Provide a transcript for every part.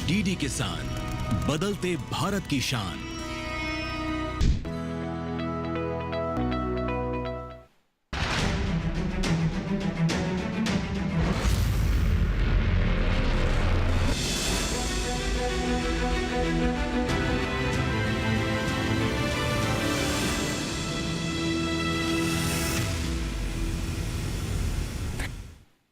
DD किसान, बदलते भारत की शान।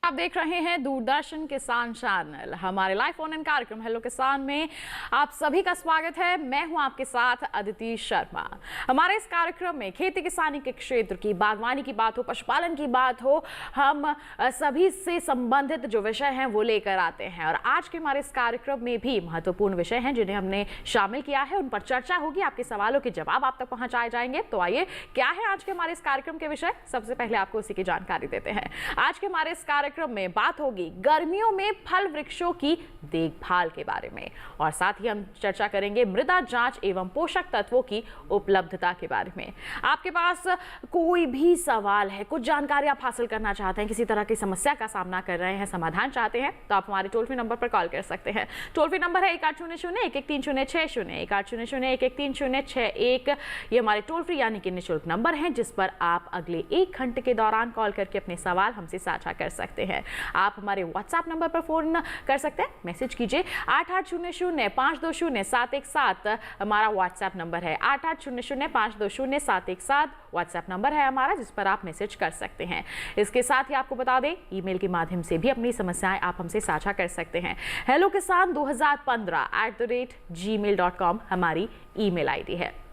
आप देख रहे हैं दूरदर्शन किसान चैनल। हमारे लाइव फोन इन कार्यक्रम हेलो किसान में आप सभी का स्वागत है। मैं हूं आपके साथ अदिति शर्मा। हमारे इस कार्यक्रम में खेती किसानी के क्षेत्र की, बागवानी की बात हो, पशुपालन की बात हो, हम सभी से संबंधित जो विषय हैं वो लेकर आते हैं। और आज के हमारे इस कार्यक्रम में भी महत्वपूर्ण विषय हैं जिन्हें हमने शामिल किया है, उन पर चर्चा होगी, आपके सवालों के जवाब आप तक पहुंचाए जाएंगे। तो आइए, क्या है आज के हमारे इस कार्यक्रम के विषय, सबसे पहले आपको उसी की जानकारी देते हैं। आज के हमारे इस कार्यक्रम में बात होगी गर्मियों में फल वृक्षों की देखभाल के बारे में, और साथ ही हम चर्चा करेंगे मृदा जांच एवं पोषक तत्वों की उपलब्धता के बारे में। आपके पास कोई भी सवाल है, कुछ जानकारी आप हासिल करना चाहते हैं, किसी तरह की समस्या का सामना कर रहे हैं, समाधान चाहते हैं, तो आप हमारे टोल फ्री नंबर पर कॉल कर सकते हैं। टोल फ्री नंबर है 1800-1130-60, 1800-1130-61। ये हमारे टोल फ्री यानी कि निःशुल्क नंबर है, जिस पर आप अगले 1 घंटे के दौरान कॉल करके अपने सवाल हमसे साझा कर सकते हैं। आप हमारे व्हाट्सएप नंबर पर फोन कर सकते हैं, मैसेज कीजिए 8800-520-717 हमारा व्हाट्सएप नंबर है। 8800-520-717 व्हाट्सएप नंबर है हमारा, जिस पर आप मैसेज कर सकते हैं। इसके साथ ही आपको बता दें, ईमेल के माध्यम से भी अपनी समस्याएं आप हमसे साझा कर सकते हैं। हेलो किसान 2015@gmail.com हमारी ईमेल आईडी है।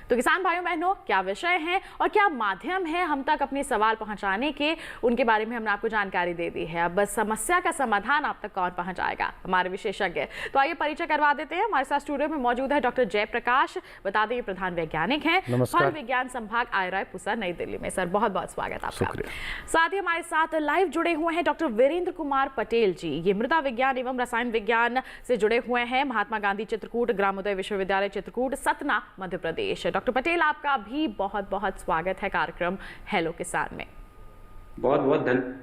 तो किसान भाइयों बहनों, क्या विषय है और क्या माध्यम है हम तक अपने सवाल पहुंचाने के, उनके बारे में हमने आपको जानकारी दे दी है। अब बस समस्या का समाधान आप तक कौन पहुंचाएगा? हमारे विशेषज्ञ। तो आइए परिचय करवा देते हैं। हमारे साथ स्टूडियो में मौजूद है डॉक्टर जयप्रकाश, बता दें प्रधान वैज्ञानिक हैं, फल विज्ञान संभाग आईआईआई पूसा नई दिल्ली में। सर बहुत बहुत स्वागत आपका। साथ ही हमारे साथ लाइव जुड़े हुए हैं डॉक्टर वीरेंद्र कुमार पटेल जी। ये मृदा विज्ञान एवं रसायन विज्ञान से जुड़े हुए हैं, महात्मा गांधी चित्रकूट ग्रामोदय विश्वविद्यालय चित्रकूट, सतना, मध्य प्रदेश। डॉक्टर पटेल, आपका भी बहुत बहुत स्वागत है कार्यक्रम हेलो किसान में। बहुत बहुत धन्यवाद।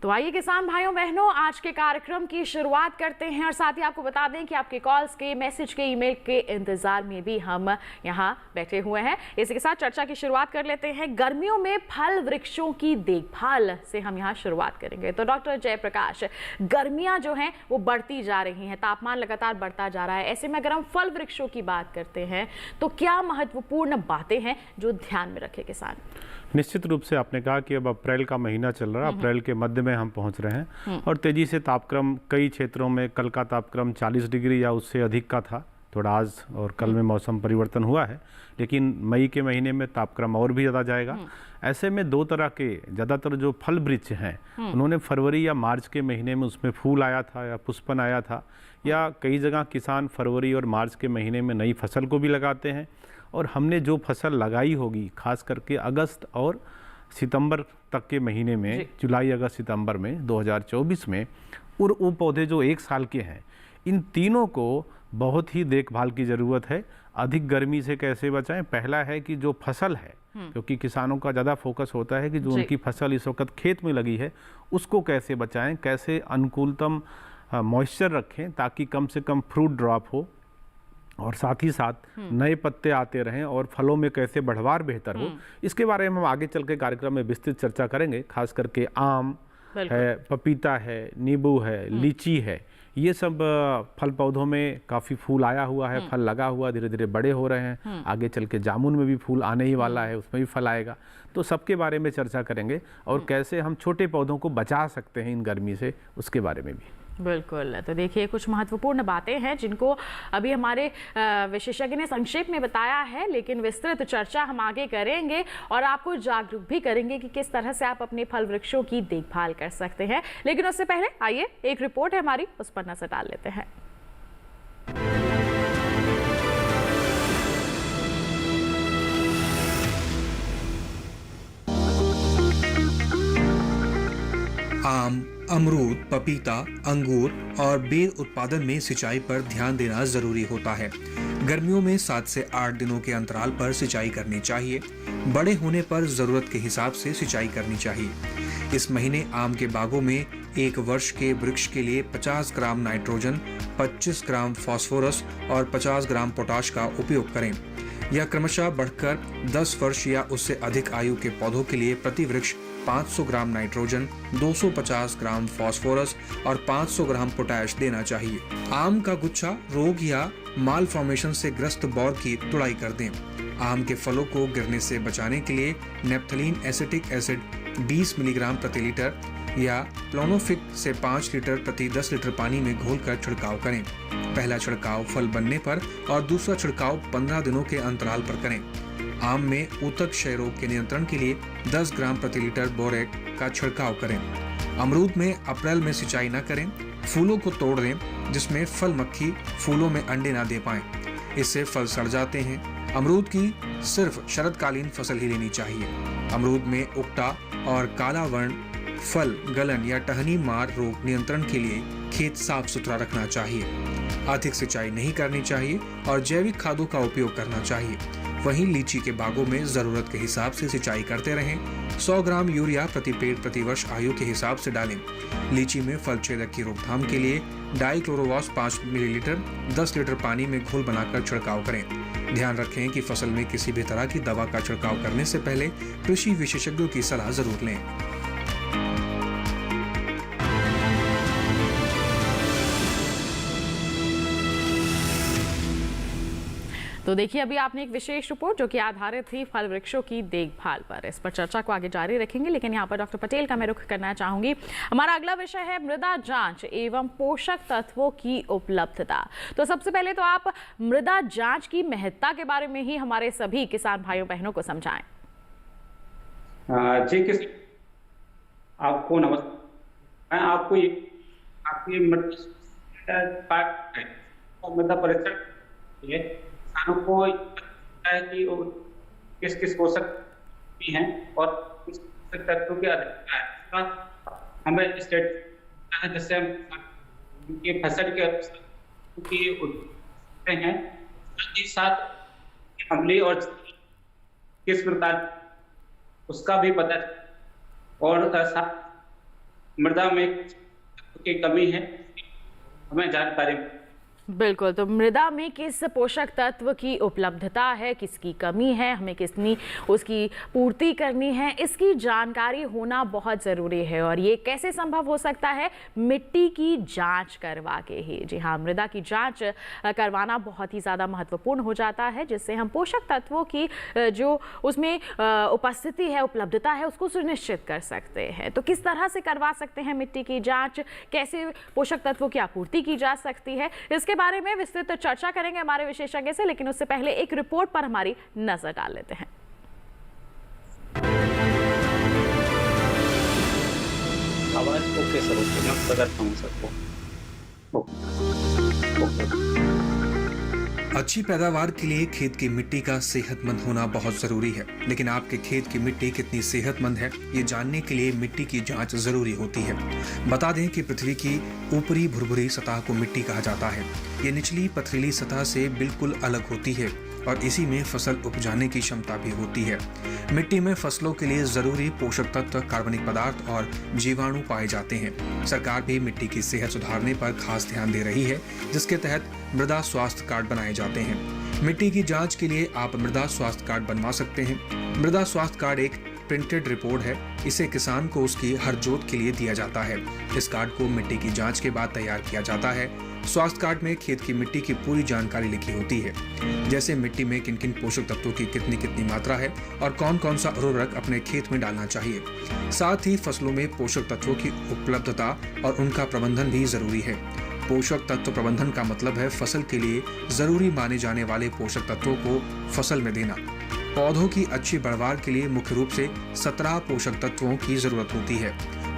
तो आइए किसान भाइयों बहनों, आज के कार्यक्रम की शुरुआत करते हैं, और साथ ही आपको बता दें कि आपके कॉल्स के, मैसेज के, ईमेल के इंतजार में भी हम यहाँ बैठे हुए हैं। इसी के साथ चर्चा की शुरुआत कर लेते हैं। गर्मियों में फल वृक्षों की देखभाल से हम यहाँ शुरुआत करेंगे। तो डॉक्टर जयप्रकाश, गर्मियाँ जो हैं वो बढ़ती जा रही हैं, तापमान लगातार बढ़ता जा रहा है। ऐसे में अगर हम फल वृक्षों की बात करते हैं तो क्या महत्वपूर्ण बातें हैं जो ध्यान में रखे किसान? निश्चित रूप से आपने कहा कि अब अप्रैल का महीना चल रहा है, अप्रैल के मध्य में हम पहुंच रहे हैं, और तेजी से तापक्रम कई क्षेत्रों में, कल का तापक्रम 40 डिग्री या उससे अधिक का था। थोड़ा आज और कल में मौसम परिवर्तन हुआ है, लेकिन मई के महीने में तापक्रम और भी ज़्यादा जाएगा। ऐसे में दो तरह के ज़्यादातर जो फल वृक्ष हैं उन्होंने फरवरी या मार्च के महीने में उसमें फूल आया था या पुष्पन आया था, या कई जगह किसान फरवरी और मार्च के महीने में नई फसल को भी लगाते हैं। और हमने जो फसल लगाई होगी खास करके अगस्त और सितंबर तक के महीने में, जुलाई अगस्त सितंबर में 2024 में, और वो पौधे जो 1 साल के हैं, इन तीनों को बहुत ही देखभाल की ज़रूरत है। अधिक गर्मी से कैसे बचाएं? पहला है कि जो फसल है, क्योंकि किसानों का ज़्यादा फोकस होता है कि जो उनकी फसल इस वक्त खेत में लगी है उसको कैसे बचाएं, कैसे अनुकूलतम मॉइस्चर रखें ताकि कम से कम फ्रूट ड्रॉप हो, और साथ ही साथ नए पत्ते आते रहें, और फलों में कैसे बढ़वार बेहतर हो। इसके बारे में हम आगे चल के कार्यक्रम में विस्तृत चर्चा करेंगे। खास करके आम है, पपीता है, नींबू है, लीची है, ये सब फल पौधों में काफ़ी फूल आया हुआ है, फल लगा हुआ, धीरे धीरे बड़े हो रहे हैं। आगे चल के जामुन में भी फूल आने ही वाला है, उसमें भी फल आएगा। तो सबके बारे में चर्चा करेंगे, और कैसे हम छोटे पौधों को बचा सकते हैं इन गर्मी से, उसके बारे में भी। बिल्कुल। तो देखिए, कुछ महत्वपूर्ण बातें हैं जिनको अभी हमारे विशेषज्ञ ने संक्षेप में बताया है, लेकिन विस्तृत चर्चा हम आगे करेंगे और आपको जागरूक भी करेंगे कि किस तरह से आप अपने फल वृक्षों की देखभाल कर सकते हैं। लेकिन उससे पहले आइए, एक रिपोर्ट है हमारी, उस पर नजर डाल लेते हैं। आम, अमरूद, पपीता, अंगूर और बेर उत्पादन में सिंचाई पर ध्यान देना जरूरी होता है। गर्मियों में 7 से 8 दिनों के अंतराल पर सिंचाई करनी चाहिए। बड़े होने पर जरूरत के हिसाब से सिंचाई करनी चाहिए। इस महीने आम के बागों में 1 वर्ष के वृक्ष के लिए 50 ग्राम नाइट्रोजन, 25 ग्राम फास्फोरस और 50 ग्राम पोटाश का उपयोग करें। यह क्रमशः बढ़कर 10 वर्ष या उससे अधिक आयु के पौधों के लिए प्रति वृक्ष 500 ग्राम नाइट्रोजन, 250 ग्राम फास्फोरस और 500 ग्राम पोटाश देना चाहिए। आम का गुच्छा रोग या माल फॉर्मेशन से ग्रस्त बौर की तुड़ाई कर दें। आम के फलों को गिरने से बचाने के लिए नेप्थलीन एसिटिक एसिड 20 मिलीग्राम प्रति लीटर या प्लोनोफिक से 5 लीटर प्रति 10 लीटर पानी में घोलकर छिड़काव करें। पहला छिड़काव फल बनने पर और दूसरा छिड़काव 15 दिनों के अंतराल पर करें। आम में ऊतक क्षय रोग के नियंत्रण के लिए 10 ग्राम प्रति लीटर बोरेट का छिड़काव करें। अमरूद में अप्रैल में सिंचाई न करें। फूलों को तोड़ दें जिसमें फल मक्खी फूलों में अंडे ना दे पाए, इससे फल सड़ जाते हैं। अमरूद की सिर्फ शरदकालीन फसल ही लेनी चाहिए। अमरूद में उकटा और काला वर्ण फल गलन या टहनी मार रोग नियंत्रण के लिए खेत साफ सुथरा रखना चाहिए। अधिक सिंचाई नहीं करनी चाहिए और जैविक खादों का उपयोग करना चाहिए। वहीं लीची के बागों में जरूरत के हिसाब से सिंचाई करते रहें। 100 ग्राम यूरिया प्रति पेड़ प्रति वर्ष आयु के हिसाब से डालें। लीची में फल छेदक की रोकथाम के लिए डाइक्लोरोवास 5 मिलीलीटर 10 लीटर पानी में घोल बनाकर छिड़काव करें। ध्यान रखें कि फसल में किसी भी तरह की दवा का छिड़काव करने से पहले कृषि विशेषज्ञों की सलाह जरूर लें। तो देखिए, अभी आपने एक विशेष रिपोर्ट जो कि आधारित थी फल वृक्षों की देखभाल पर, इस पर चर्चा को आगे जारी रखेंगे। लेकिन यहाँ पर डॉक्टर पटेल का मैं रुख करना चाहूंगी। हमारा अगला विषय है मृदा जांच एवं पोषक तत्वों की उपलब्धता। तो सबसे पहले तो आप मृदा जांच की महत्ता के बारे में ही हमारे सभी किसान भाइयों बहनों को समझाएं। जी आपको नमस्कार। मैं आपको आपकी मृदा परीक्षण किसानों को है कि किस किस पोषक भी हैं और किस पोषक तत्वों की अधिकता है, हमें स्टेट है जैसे हम उनकी फसल के अनुसार हैं, साथ ही साथ अम्लीय और किस प्रकार उसका भी पता और मृदा में की कमी है हमें जानकारी। बिल्कुल, तो मृदा में किस पोषक तत्व की उपलब्धता है, किसकी कमी है, हमें कितनी उसकी पूर्ति करनी है, इसकी जानकारी होना बहुत ज़रूरी है। और ये कैसे संभव हो सकता है? मिट्टी की जांच करवा के ही। जी हाँ, मृदा की जांच करवाना बहुत ही ज़्यादा महत्वपूर्ण हो जाता है, जिससे हम पोषक तत्वों की जो उसमें उपस्थिति है, उपलब्धता है, उसको सुनिश्चित कर सकते हैं। तो किस तरह से करवा सकते हैं मिट्टी की जाँच, कैसे पोषक तत्वों की आपूर्ति की जा सकती है, इसके बारे में विस्तृत चर्चा करेंगे हमारे विशेषज्ञ से। लेकिन उससे पहले एक रिपोर्ट पर हमारी नजर डाल लेते हैं। आवाज ओके सर, ओके मैं बताता हूँ सबको। अच्छी पैदावार के लिए खेत की मिट्टी का सेहतमंद होना बहुत जरूरी है। लेकिन आपके खेत की मिट्टी कितनी सेहतमंद है, ये जानने के लिए मिट्टी की जांच जरूरी होती है। बता दें कि पृथ्वी की ऊपरी भुरभुरी सतह को मिट्टी कहा जाता है। ये निचली पथरीली सतह से बिल्कुल अलग होती है और इसी में फसल उपजाने की क्षमता भी होती है। मिट्टी में फसलों के लिए जरूरी पोषक तत्व, कार्बनिक पदार्थ और जीवाणु पाए जाते हैं। सरकार भी मिट्टी की सेहत सुधारने पर खास ध्यान दे रही है, जिसके तहत मृदा स्वास्थ्य कार्ड बनाए जाते हैं। मिट्टी की जांच के लिए आप मृदा स्वास्थ्य कार्ड बनवा सकते हैं। मृदा स्वास्थ्य कार्ड एक प्रिंटेड रिपोर्ट है। इसे किसान को उसकी हर जोत के लिए दिया जाता है। इस कार्ड को मिट्टी की जांच के बाद तैयार किया जाता है। स्वास्थ्य कार्ड में खेत की मिट्टी की पूरी जानकारी लिखी होती है, जैसे मिट्टी में किन किन पोषक तत्वों की कितनी मात्रा है और कौन कौन सा उर्वरक अपने खेत में डालना चाहिए। साथ ही फसलों में पोषक तत्वों की उपलब्धता और उनका प्रबंधन भी जरूरी है। पोषक तत्व प्रबंधन का मतलब है फसल के लिए जरूरी माने जाने वाले पोषक तत्वों को फसल में देना। पौधों की अच्छी बढ़वार के लिए मुख्य रूप से 17 पोषक तत्वों की जरूरत होती है।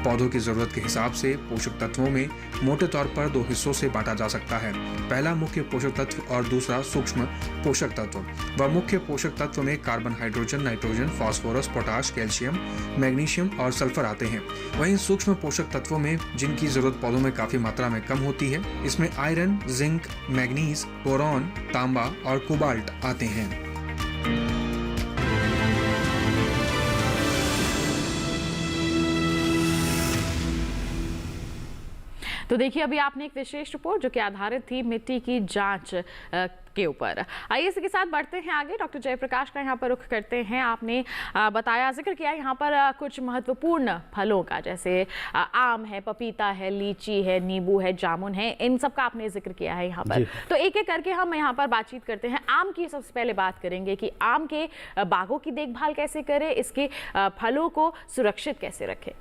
पौधों की जरूरत के हिसाब से पोषक तत्वों में मोटे तौर पर 2 हिस्सों से बांटा जा सकता है। पहला मुख्य पोषक तत्व और दूसरा सूक्ष्म पोषक तत्व। वह मुख्य पोषक तत्व में carbon, hydrogen, nitrogen, phosphorus, potash, calcium, magnesium और सल्फर आते हैं। वहीं सूक्ष्म पोषक तत्वों में जिनकी जरूरत पौधों में काफी मात्रा में कम होती है, इसमें आयरन, जिंक, मैग्नीज, बोरॉन, तांबा और कोबाल्ट आते हैं। तो देखिए, अभी आपने एक विशेष रिपोर्ट जो कि आधारित थी मिट्टी की जांच के ऊपर। आइए इसी के साथ बढ़ते हैं आगे। डॉक्टर जयप्रकाश का यहाँ पर रुख करते हैं। आपने बताया, जिक्र किया यहाँ पर कुछ महत्वपूर्ण फलों का, जैसे आम है, पपीता है, लीची है, नींबू है, जामुन है, इन सब का आपने जिक्र किया है यहाँ पर। तो एक एक करके हम यहाँ पर बातचीत करते हैं। आम की सबसे पहले बात करेंगे कि आम के बागों की देखभाल कैसे करें, इसके फलों को सुरक्षित कैसे रखें।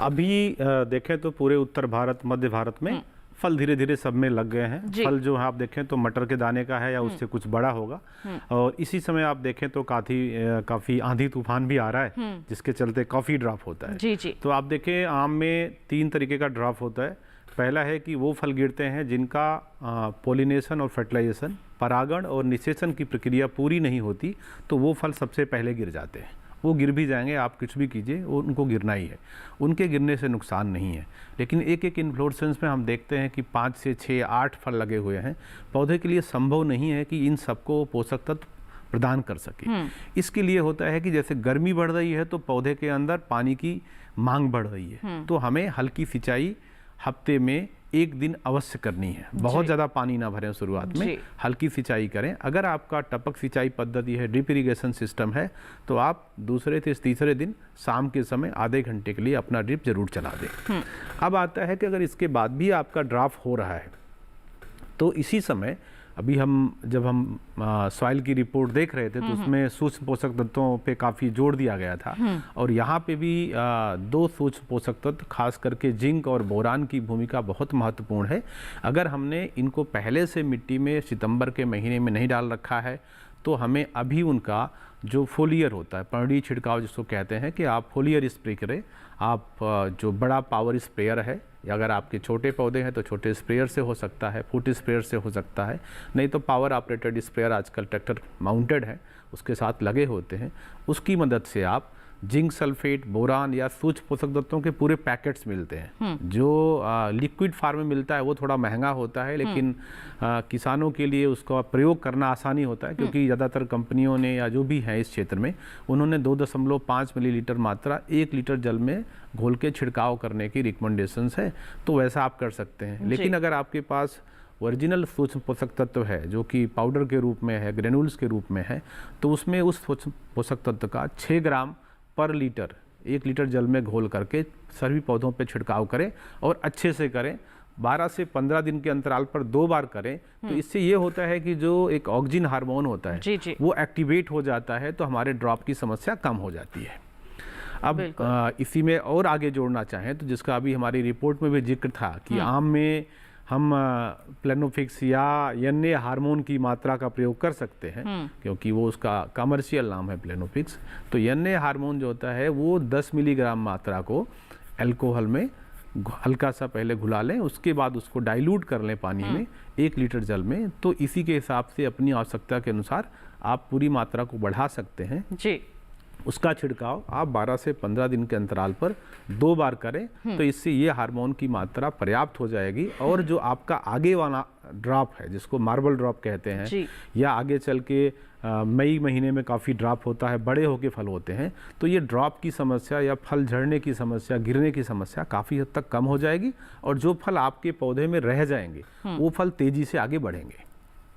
अभी देखें तो पूरे उत्तर भारत, मध्य भारत में फल धीरे धीरे सब में लग गए हैं। फल जो है आप देखें तो मटर के दाने का है या उससे कुछ बड़ा होगा। और इसी समय आप देखें तो काफ़ी आंधी तूफान भी आ रहा है, जिसके चलते काफ़ी ड्रॉप होता है। जी जी। तो आप देखें आम में 3 तरीके का ड्रॉप होता है। पहला है कि वो फल गिरते हैं जिनका पोलिनेशन और फर्टिलाइजेशन, परागण और निषेचन की प्रक्रिया पूरी नहीं होती, तो वो फल सबसे पहले गिर जाते हैं। वो गिर भी जाएंगे, आप कुछ भी कीजिए, वो उनको गिरना ही है। उनके गिरने से नुकसान नहीं है। लेकिन एक एक इन्फ्लोरेसेंस में हम देखते हैं कि 5 से 6, 8 फल लगे हुए हैं। पौधे के लिए संभव नहीं है कि इन सबको पोषक तत्व प्रदान कर सके। इसके लिए होता है कि जैसे गर्मी बढ़ रही है तो पौधे के अंदर पानी की मांग बढ़ रही है, तो हमें हल्की सिंचाई हफ्ते में 1 दिन अवश्य करनी है। बहुत ज़्यादा पानी ना भरें शुरुआत में, हल्की सिंचाई करें। अगर आपका टपक सिंचाई पद्धति है, ड्रिप इरिगेशन सिस्टम है, तो आप दूसरे से तीसरे दिन शाम के समय आधे घंटे के लिए अपना ड्रिप जरूर चला दें। अब आता है कि अगर इसके बाद भी आपका ड्राफ हो रहा है, तो इसी समय अभी जब हम सॉइल की रिपोर्ट देख रहे थे तो उसमें सूक्ष्म पोषक तत्वों पे काफ़ी जोर दिया गया था। और यहाँ पे भी 2 सूक्ष्म पोषक तत्व, खास करके जिंक और बोरान की भूमिका बहुत महत्वपूर्ण है। अगर हमने इनको पहले से मिट्टी में सितंबर के महीने में नहीं डाल रखा है, तो हमें अभी उनका जो फोलियर होता है, पर्णीय छिड़काव जिसको कहते हैं, कि आप फोलियर स्प्रे करें। आप जो बड़ा पावर स्प्रेयर है, या अगर आपके छोटे पौधे हैं तो छोटे स्प्रेयर से हो सकता है, फुट स्प्रेयर से हो सकता है, नहीं तो पावर ऑपरेटेड स्प्रेयर आजकल ट्रैक्टर माउंटेड है, उसके साथ लगे होते हैं। उसकी मदद से आप जिंक सल्फेट, बोरान या सूक्ष्म पोषक तत्वों के पूरे पैकेट्स मिलते हैं। जो लिक्विड फार्म में मिलता है वो थोड़ा महंगा होता है, लेकिन किसानों के लिए उसका प्रयोग करना आसानी होता है, क्योंकि ज़्यादातर कंपनियों ने या जो भी हैं इस क्षेत्र में, उन्होंने 2.5 मिलीलीटर मात्रा 1 लीटर जल में घोल के छिड़काव करने की रिकमेंडेशंस है। तो वैसा आप कर सकते हैं। लेकिन अगर आपके पास ओरिजिनल सूक्ष्म पोषक तत्व है जो कि पाउडर के रूप में है, ग्रेनुल्स के रूप में है, तो उसमें उस सूक्ष्म पोषक तत्व का 6 ग्राम पर लीटर 1 लीटर जल में घोल करके सभी पौधों पे छिड़काव करें, और अच्छे से करें। 12 से 15 दिन के अंतराल पर 2 बार करें। तो इससे ये होता है कि जो एक ऑक्सीजन हार्मोन होता है वो एक्टिवेट हो जाता है, तो हमारे ड्रॉप की समस्या कम हो जाती है। अब इसी में और आगे जोड़ना चाहें तो, जिसका अभी हमारी रिपोर्ट में भी जिक्र था कि आम में हम प्लेनोफिक्स या एनए हार्मोन की मात्रा का प्रयोग कर सकते हैं, क्योंकि वो उसका कमर्शियल नाम है प्लेनोफिक्स। तो एनए हार्मोन जो होता है वो 10 मिलीग्राम मात्रा को अल्कोहल में हल्का सा पहले घुला लें, उसके बाद उसको डाइल्यूट कर लें पानी में 1 लीटर जल में। तो इसी के हिसाब से अपनी आवश्यकता के अनुसार आप पूरी मात्रा को बढ़ा सकते हैं जी। उसका छिड़काव आप 12 से 15 दिन के अंतराल पर 2 बार करें, तो इससे ये हार्मोन की मात्रा पर्याप्त हो जाएगी। और जो आपका आगे वाला ड्रॉप है, जिसको मार्बल ड्रॉप कहते हैं, या आगे चल के मई महीने में काफ़ी ड्रॉप होता है, बड़े होके फल होते हैं, तो ये ड्रॉप की समस्या या फल झड़ने की समस्या, गिरने की समस्या काफ़ी हद तक कम हो जाएगी। और जो फल आपके पौधे में रह जाएंगे वो फल तेज़ी से आगे बढ़ेंगे।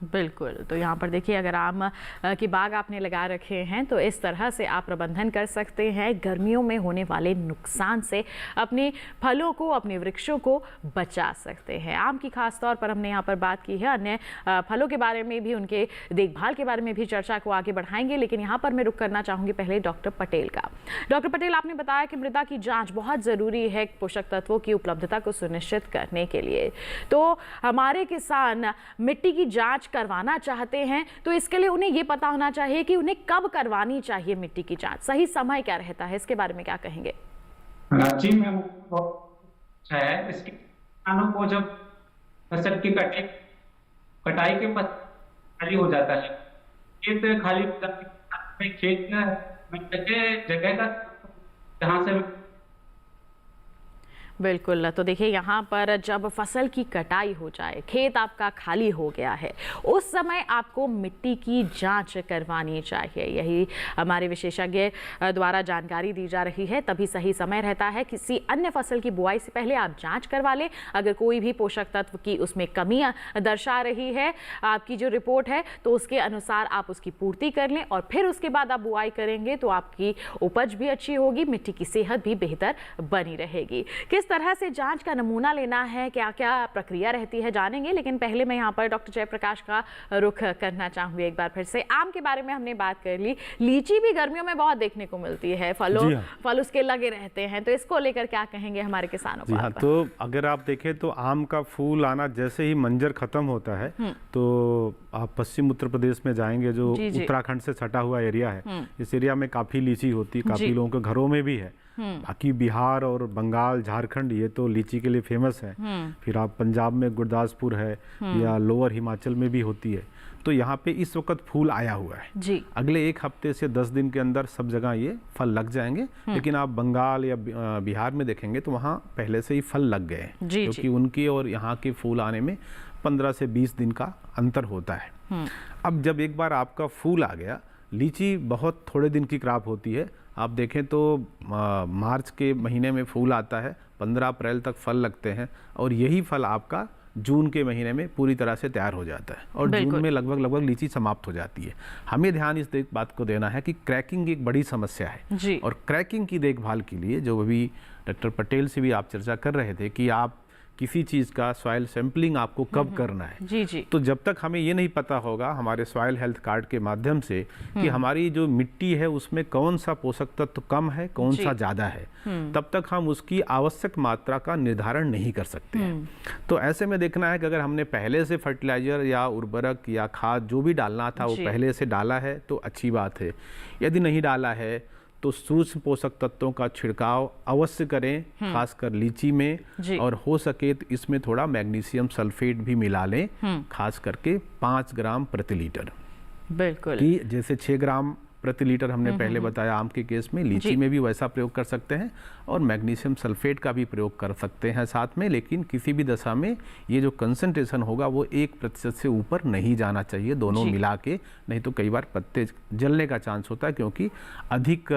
बिल्कुल। तो यहाँ पर देखिए, अगर आम की बाग आपने लगा रखे हैं तो इस तरह से आप प्रबंधन कर सकते हैं। गर्मियों में होने वाले नुकसान से अपने फलों को, अपने वृक्षों को बचा सकते हैं। आम की खास तौर पर हमने यहाँ पर बात की है, अन्य फलों के बारे में भी, उनके देखभाल के बारे में भी चर्चा को आगे बढ़ाएंगे। लेकिन यहाँ पर मैं रुक करना चाहूँगी पहले डॉक्टर पटेल का। डॉक्टर पटेल, आपने बताया कि मृदा की जाँच बहुत ज़रूरी है पोषक तत्वों की उपलब्धता को सुनिश्चित करने के लिए। तो हमारे किसान मिट्टी की जाँच करवाना चाहते हैं, तो इसके लिए उन्हें ये पता होना चाहिए कि उन्हें कब करवानी चाहिए मिट्टी की जांच, सही समय क्या रहता है, इसके बारे में क्या कहेंगे? जी मैम, है इसके किसानों को जब फसल की कटाई के बाद खाली हो जाता है, खेत खाली हो जाता है, खेत में जगह का जहाँ से बिल्कुल। तो देखिए यहाँ पर जब फसल की कटाई हो जाए, खेत आपका खाली हो गया है, उस समय आपको मिट्टी की जांच करवानी चाहिए। यही हमारे विशेषज्ञ द्वारा जानकारी दी जा रही है। तभी सही समय रहता है किसी अन्य फसल की बुआई से पहले आप जांच करवा लें। अगर कोई भी पोषक तत्व की उसमें कमी दर्शा रही है, आपकी जो रिपोर्ट है, तो उसके अनुसार आप उसकी पूर्ति कर लें और फिर उसके बाद आप बुआई करेंगे तो आपकी उपज भी अच्छी होगी, मिट्टी की सेहत भी बेहतर बनी रहेगी। किस तरह से जांच का नमूना लेना है, क्या क्या प्रक्रिया रहती है, जानेंगे। लेकिन पहले मैं यहाँ पर डॉक्टर जयप्रकाश का रुख करना चाहूंगी एक बार फिर से। आम के बारे में हमने बात कर ली, लीची भी गर्मियों में बहुत देखने को मिलती है, फल उसके लगे रहते हैं, तो इसको लेकर क्या कहेंगे हमारे किसानों को? हाँ, तो अगर आप देखें तो आम का फूल आना जैसे ही मंजर खत्म होता है तो आप पश्चिम उत्तर प्रदेश में जाएंगे, जो उत्तराखंड से सटा हुआ एरिया है, इस एरिया में काफी लीची होती है, काफी लोगों के घरों में भी है। बाकी बिहार और बंगाल, झारखंड ये तो लीची के लिए फेमस है। फिर आप पंजाब में गुरदासपुर है या लोअर हिमाचल में भी होती है। तो यहाँ पे इस वक्त फूल आया हुआ है जी। अगले 1 हफ्ते से 10 दिन के अंदर सब जगह ये फल लग जाएंगे। लेकिन आप बंगाल या बिहार में देखेंगे तो वहाँ पहले से ही फल लग गए हैं, क्योंकि उनके और यहाँ के फूल आने में 15 से 20 दिन का अंतर होता है। अब जब एक बार आपका फूल आ गया, लीची बहुत थोड़े दिन की क्रॉप होती है। आप देखें तो मार्च के महीने में फूल आता है, 15 अप्रैल तक फल लगते हैं और यही फल आपका जून के महीने में पूरी तरह से तैयार हो जाता है और जून में लगभग लीची समाप्त हो जाती है। हमें ध्यान इस बात को देना है कि क्रैकिंग एक बड़ी समस्या है और क्रैकिंग की देखभाल के लिए जो अभी डॉक्टर पटेल से भी आप चर्चा कर रहे थे कि आप किसी चीज़ का सॉइल सैंपलिंग आपको कब करना है। तो जब तक हमें ये नहीं पता होगा हमारे सॉइल हेल्थ कार्ड के माध्यम से कि हमारी जो मिट्टी है उसमें कौन सा पोषक तत्व कम है, कौन सा ज़्यादा है, तब तक हम उसकी आवश्यक मात्रा का निर्धारण नहीं कर सकते हैं। तो ऐसे में देखना है कि अगर हमने पहले से फर्टिलाइजर या उर्वरक या खाद जो भी डालना था वो पहले से डाला है तो अच्छी बात है। यदि नहीं डाला है तो सूक्ष्म पोषक तत्वों का छिड़काव अवश्य करें, खासकर लीची में, और हो सके तो इसमें थोड़ा मैग्नीशियम सल्फेट भी मिला लें, खास करके 5 ग्राम प्रति लीटर। बिल्कुल, कि जैसे 6 ग्राम प्रति लीटर हमने पहले बताया आम के केस में, लीची में भी वैसा प्रयोग कर सकते हैं और मैग्नीशियम सल्फेट का भी प्रयोग कर सकते हैं साथ में। लेकिन किसी भी दशा में ये जो कंसंट्रेशन होगा वो 1% से ऊपर नहीं जाना चाहिए दोनों मिला के, नहीं तो कई बार पत्ते जलने का चांस होता है, क्योंकि अधिक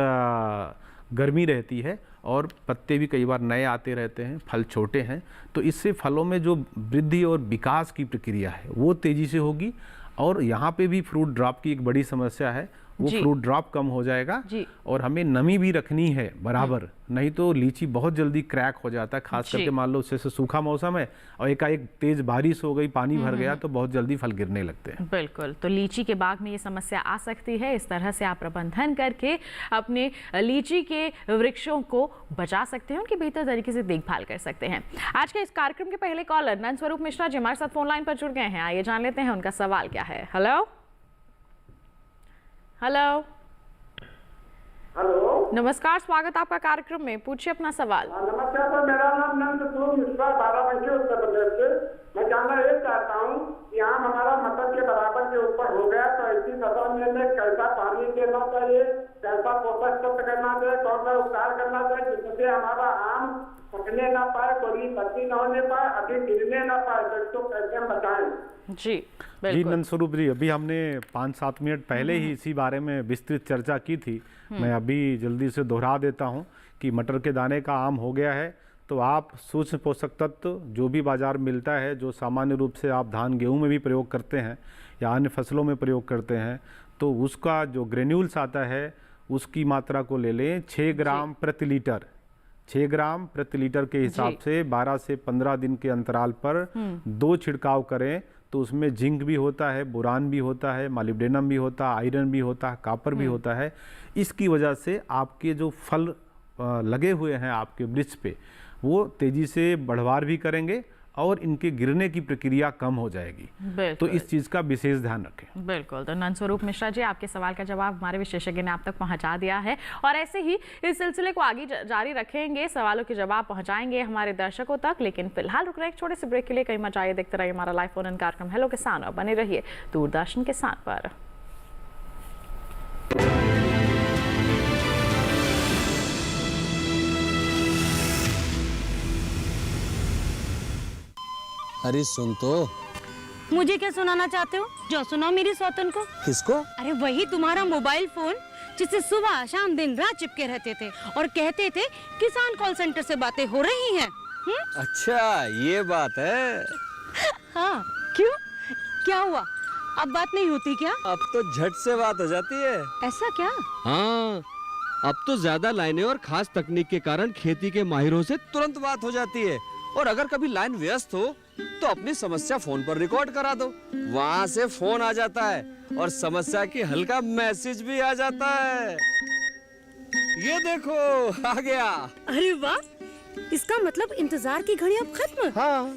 गर्मी रहती है और पत्ते भी कई बार नए आते रहते हैं, फल छोटे हैं, तो इससे फलों में जो वृद्धि और विकास की प्रक्रिया है वो तेजी से होगी। और यहाँ पे भी फ्रूट ड्रॉप की एक बड़ी समस्या है, वो फ्रूट ड्रॉप कम हो जाएगा और हमें नमी भी रखनी है बराबर, नहीं तो लीची बहुत जल्दी क्रैक हो जाता है। खास करके मान लो जैसे सूखा मौसम है और एकाएक तेज बारिश हो गई, पानी भर गया, तो बहुत जल्दी फल गिरने लगते हैं। बिल्कुल, तो लीची के बाग में ये समस्या आ सकती है। इस तरह से आप प्रबंधन करके अपने लीची के वृक्षों को बचा सकते हैं, उनकी बेहतर तरीके से देखभाल कर सकते हैं। आज के इस कार्यक्रम के पहले कॉलर नंदस्वरूप मिश्रा जी हमारे साथ फोन लाइन पर जुड़ गए हैं। आइए जान लेते हैं उनका सवाल क्या है। हेलो हेलो हेलो, नमस्कार, स्वागत आपका कार्यक्रम में, पूछिए अपना सवाल। नमस्कार सर, मेरा नाम नंदस्वरूप मिश्रा, बाराबंकी, उत्तर प्रदेश से। मैं जानना ये चाहता हूँ कि आम हमारा मटर के बराबर के ऊपर हो गया तो ऐसी फसल में कैसा पानी देना चाहिए, कैसा पोषक तत्व करना चाहिए, कौन सा उपचार करना चाहिए जिससे हमारा आम पकने ना पाए, कोई पत्ती ना होने पाए, अभी गिरने ना पाए, तो इसको कैसे हम बचाएं? जी नंदस्वरूप जी, अभी हमने 5-7 मिनट पहले ही इसी बारे में विस्तृत चर्चा की थी। मैं अभी जल्दी से दोहरा देता हूं कि मटर के दाने का आम हो गया है तो आप सूक्ष्म पोषक तत्व जो भी बाजार मिलता है, जो सामान्य रूप से आप धान गेहूं में भी प्रयोग करते हैं या अन्य फसलों में प्रयोग करते हैं, तो उसका जो ग्रेन्यूल्स आता है उसकी मात्रा को ले लें 6 ग्राम प्रति लीटर। 6 ग्राम प्रति लीटर के हिसाब से 12 से 15 दिन के अंतराल पर 2 छिड़काव करें, तो उसमें जिंक भी होता है, बोरान भी होता है, मालिब्डेनम भी होता है, आयरन भी होता है, कॉपर भी होता है। इसकी वजह से आपके जो फल लगे हुए हैं आपके वृक्ष पे वो तेजी से बढ़वार भी करेंगे और इनके गिरने की प्रक्रिया कम हो जाएगी। तो इस चीज़ का विशेष ध्यान रखें। बिल्कुल, तो नंदस्वरूप मिश्रा जी, आपके सवाल का जवाब हमारे विशेषज्ञ ने आप तक पहुंचा दिया है और ऐसे ही इस सिलसिले को आगे जारी रखेंगे, सवालों के जवाब पहुंचाएंगे हमारे दर्शकों तक। लेकिन फिलहाल रुक रहे एक छोटे से ब्रेक के लिए। कहीं मत जाइए, देखते रहिए हमारा लाइव फोन इन कार्यक्रम हेलो किसान और बने रहिए दूरदर्शन किसान पर। अरे सुन तो। मुझे क्या सुनाना चाहते हो? जो सुनाओ मेरी सौतन को। किसको? अरे वही तुम्हारा मोबाइल फोन जिससे सुबह शाम दिन रात चिपके रहते थे और कहते थे किसान कॉल सेंटर से बातें हो रही हैं। अच्छा ये बात है। हाँ क्यों, क्या हुआ? अब बात नहीं होती क्या? अब तो झट से बात हो जाती है। ऐसा क्या? हाँ, अब तो ज्यादा लाइनें और खास तकनीक के कारण खेती के माहिरों से तुरंत बात हो जाती है। और अगर कभी लाइन व्यस्त हो तो अपनी समस्या फोन पर रिकॉर्ड करा दो, वहाँ से फोन आ जाता है और समस्या की हल का मैसेज भी आ जाता है। ये देखो आ गया। अरे वाह, इसका मतलब इंतजार की घड़ी अब खत्म। हाँ।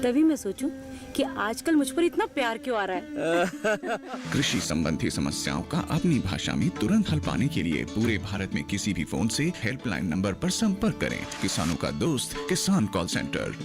तभी मैं सोचूं कि आजकल मुझ पर इतना प्यार क्यों आ रहा है। कृषि संबंधी समस्याओं का अपनी भाषा में तुरंत हल पाने के लिए पूरे भारत में किसी भी फोन से हेल्पलाइन नंबर पर संपर्क करें। किसानों का दोस्त किसान कॉल सेंटर।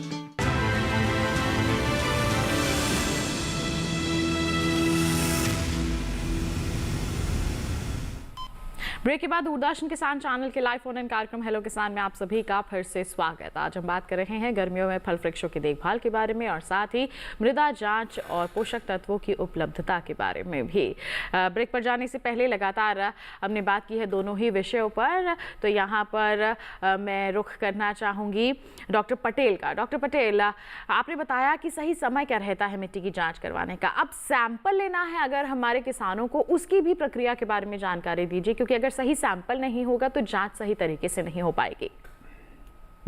ब्रेक के बाद दूरदर्शन किसान चैनल के लाइव फोन इन कार्यक्रम हेलो किसान में आप सभी का फिर से स्वागत। आज हम बात कर रहे हैं गर्मियों में फल वृक्षों की देखभाल के बारे में और साथ ही मृदा जांच और पोषक तत्वों की उपलब्धता के बारे में भी। ब्रेक पर जाने से पहले लगातार हमने बात की है दोनों ही विषयों पर, तो यहाँ पर मैं रुख करना चाहूँगी डॉक्टर पटेल का। डॉक्टर पटेल, आपने बताया कि सही समय क्या रहता है मिट्टी की जाँच करवाने का। अब सैंपल लेना है अगर हमारे किसानों को, उसकी भी प्रक्रिया के बारे में जानकारी दीजिए, क्योंकि अगर सही सैंपल नहीं होगा तो जांच सही तरीके से नहीं हो पाएगी।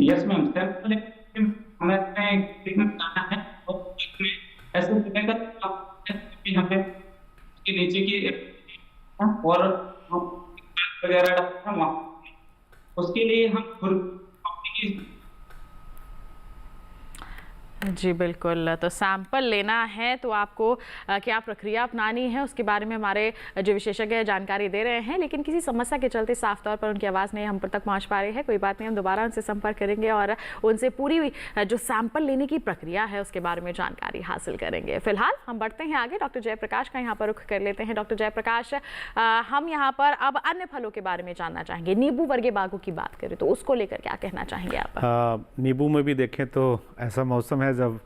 यस मैम, सैंपल हमें जाना है और ऐसे मिलेगा हमें के नीचे की और वगैरह डालते हैं वहाँ, उसके लिए हम जी बिल्कुल। तो सैंपल लेना है तो आपको क्या प्रक्रिया अपनानी है उसके बारे में हमारे जो विशेषज्ञ जानकारी दे रहे हैं, लेकिन किसी समस्या के चलते साफ तौर पर उनकी आवाज़ नहीं हम तक पहुंच पा रही है। कोई बात नहीं, हम दोबारा उनसे संपर्क करेंगे और उनसे पूरी जो सैंपल लेने की प्रक्रिया है उसके बारे में जानकारी हासिल करेंगे। फिलहाल हम बढ़ते हैं आगे, डॉक्टर जयप्रकाश का यहाँ पर रुख कर लेते हैं। डॉक्टर जयप्रकाश, हम यहाँ पर अब अन्य फलों के बारे में जानना चाहेंगे। नींबू वर्गीय बागों की बात करें तो उसको लेकर क्या कहना चाहेंगे आप? नींबू में भी देखें तो ऐसा मौसम है जब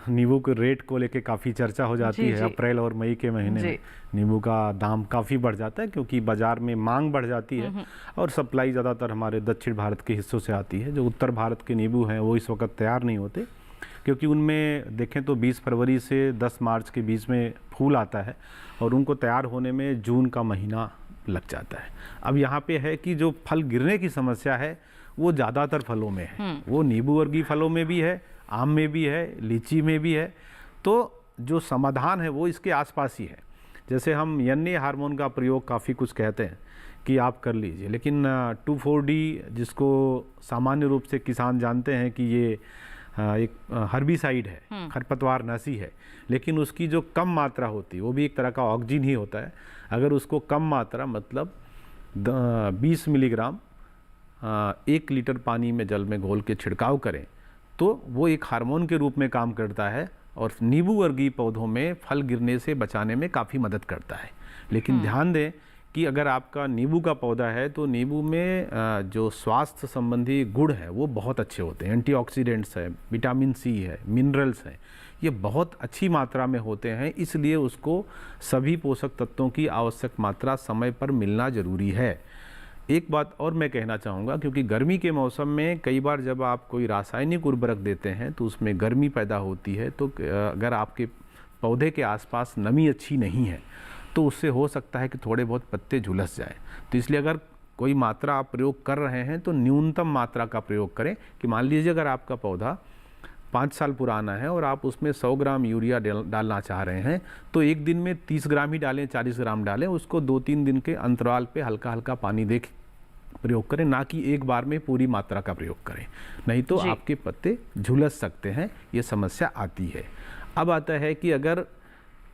नींबू के रेट को लेके काफ़ी चर्चा हो जाती है। अप्रैल और मई के महीने में नींबू का दाम काफ़ी बढ़ जाता है क्योंकि बाज़ार में मांग बढ़ जाती है और सप्लाई ज़्यादातर हमारे दक्षिण भारत के हिस्सों से आती है। जो उत्तर भारत के नींबू हैं वो इस वक्त तैयार नहीं होते क्योंकि उनमें देखें तो 20 फरवरी से 10 मार्च के बीच में फूल आता है और उनको तैयार होने में जून का महीना लग जाता है। अब यहाँ पे है कि जो फल गिरने की समस्या है वो ज़्यादातर फलों में है, वो नींबू वर्गीय फलों में भी है, आम में भी है, लीची में भी है। तो जो समाधान है वो इसके आसपास ही है। जैसे हम NA हार्मोन का प्रयोग काफ़ी कुछ कहते हैं कि आप कर लीजिए, लेकिन 2,4-D जिसको सामान्य रूप से किसान जानते हैं कि ये एक हर्बिसाइड है, खरपतवारनाशी है, लेकिन उसकी जो कम मात्रा होती है वो भी एक तरह का ऑक्सीजन ही होता है। अगर उसको कम मात्रा मतलब 20 मिलीग्राम 1 लीटर पानी में जल में घोल के छिड़काव करें तो वो एक हार्मोन के रूप में काम करता है और नींबू वर्गीय पौधों में फल गिरने से बचाने में काफ़ी मदद करता है। लेकिन ध्यान दें कि अगर आपका नींबू का पौधा है तो नींबू में जो स्वास्थ्य संबंधी गुण है वो बहुत अच्छे होते हैं। एंटीऑक्सीडेंट्स है, विटामिन C है, मिनरल्स हैं, ये बहुत अच्छी मात्रा में होते हैं। इसलिए उसको सभी पोषक तत्वों की आवश्यक मात्रा समय पर मिलना ज़रूरी है। एक बात और मैं कहना चाहूँगा, क्योंकि गर्मी के मौसम में कई बार जब आप कोई रासायनिक उर्वरक देते हैं तो उसमें गर्मी पैदा होती है। तो अगर आपके पौधे के आसपास नमी अच्छी नहीं है तो उससे हो सकता है कि थोड़े बहुत पत्ते झुलस जाएं। तो इसलिए अगर कोई मात्रा आप प्रयोग कर रहे हैं तो न्यूनतम मात्रा का प्रयोग करें। कि मान लीजिए अगर आपका पौधा 5 साल पुराना है और आप उसमें 100 ग्राम यूरिया डालना चाह रहे हैं तो एक दिन में 30 ग्राम ही डालें, 40 ग्राम डालें। उसको 2-3 दिन के अंतराल पे हल्का हल्का पानी दे प्रयोग करें, ना कि एक बार में पूरी मात्रा का प्रयोग करें, नहीं तो आपके पत्ते झुलस सकते हैं, ये समस्या आती है। अब आता है कि अगर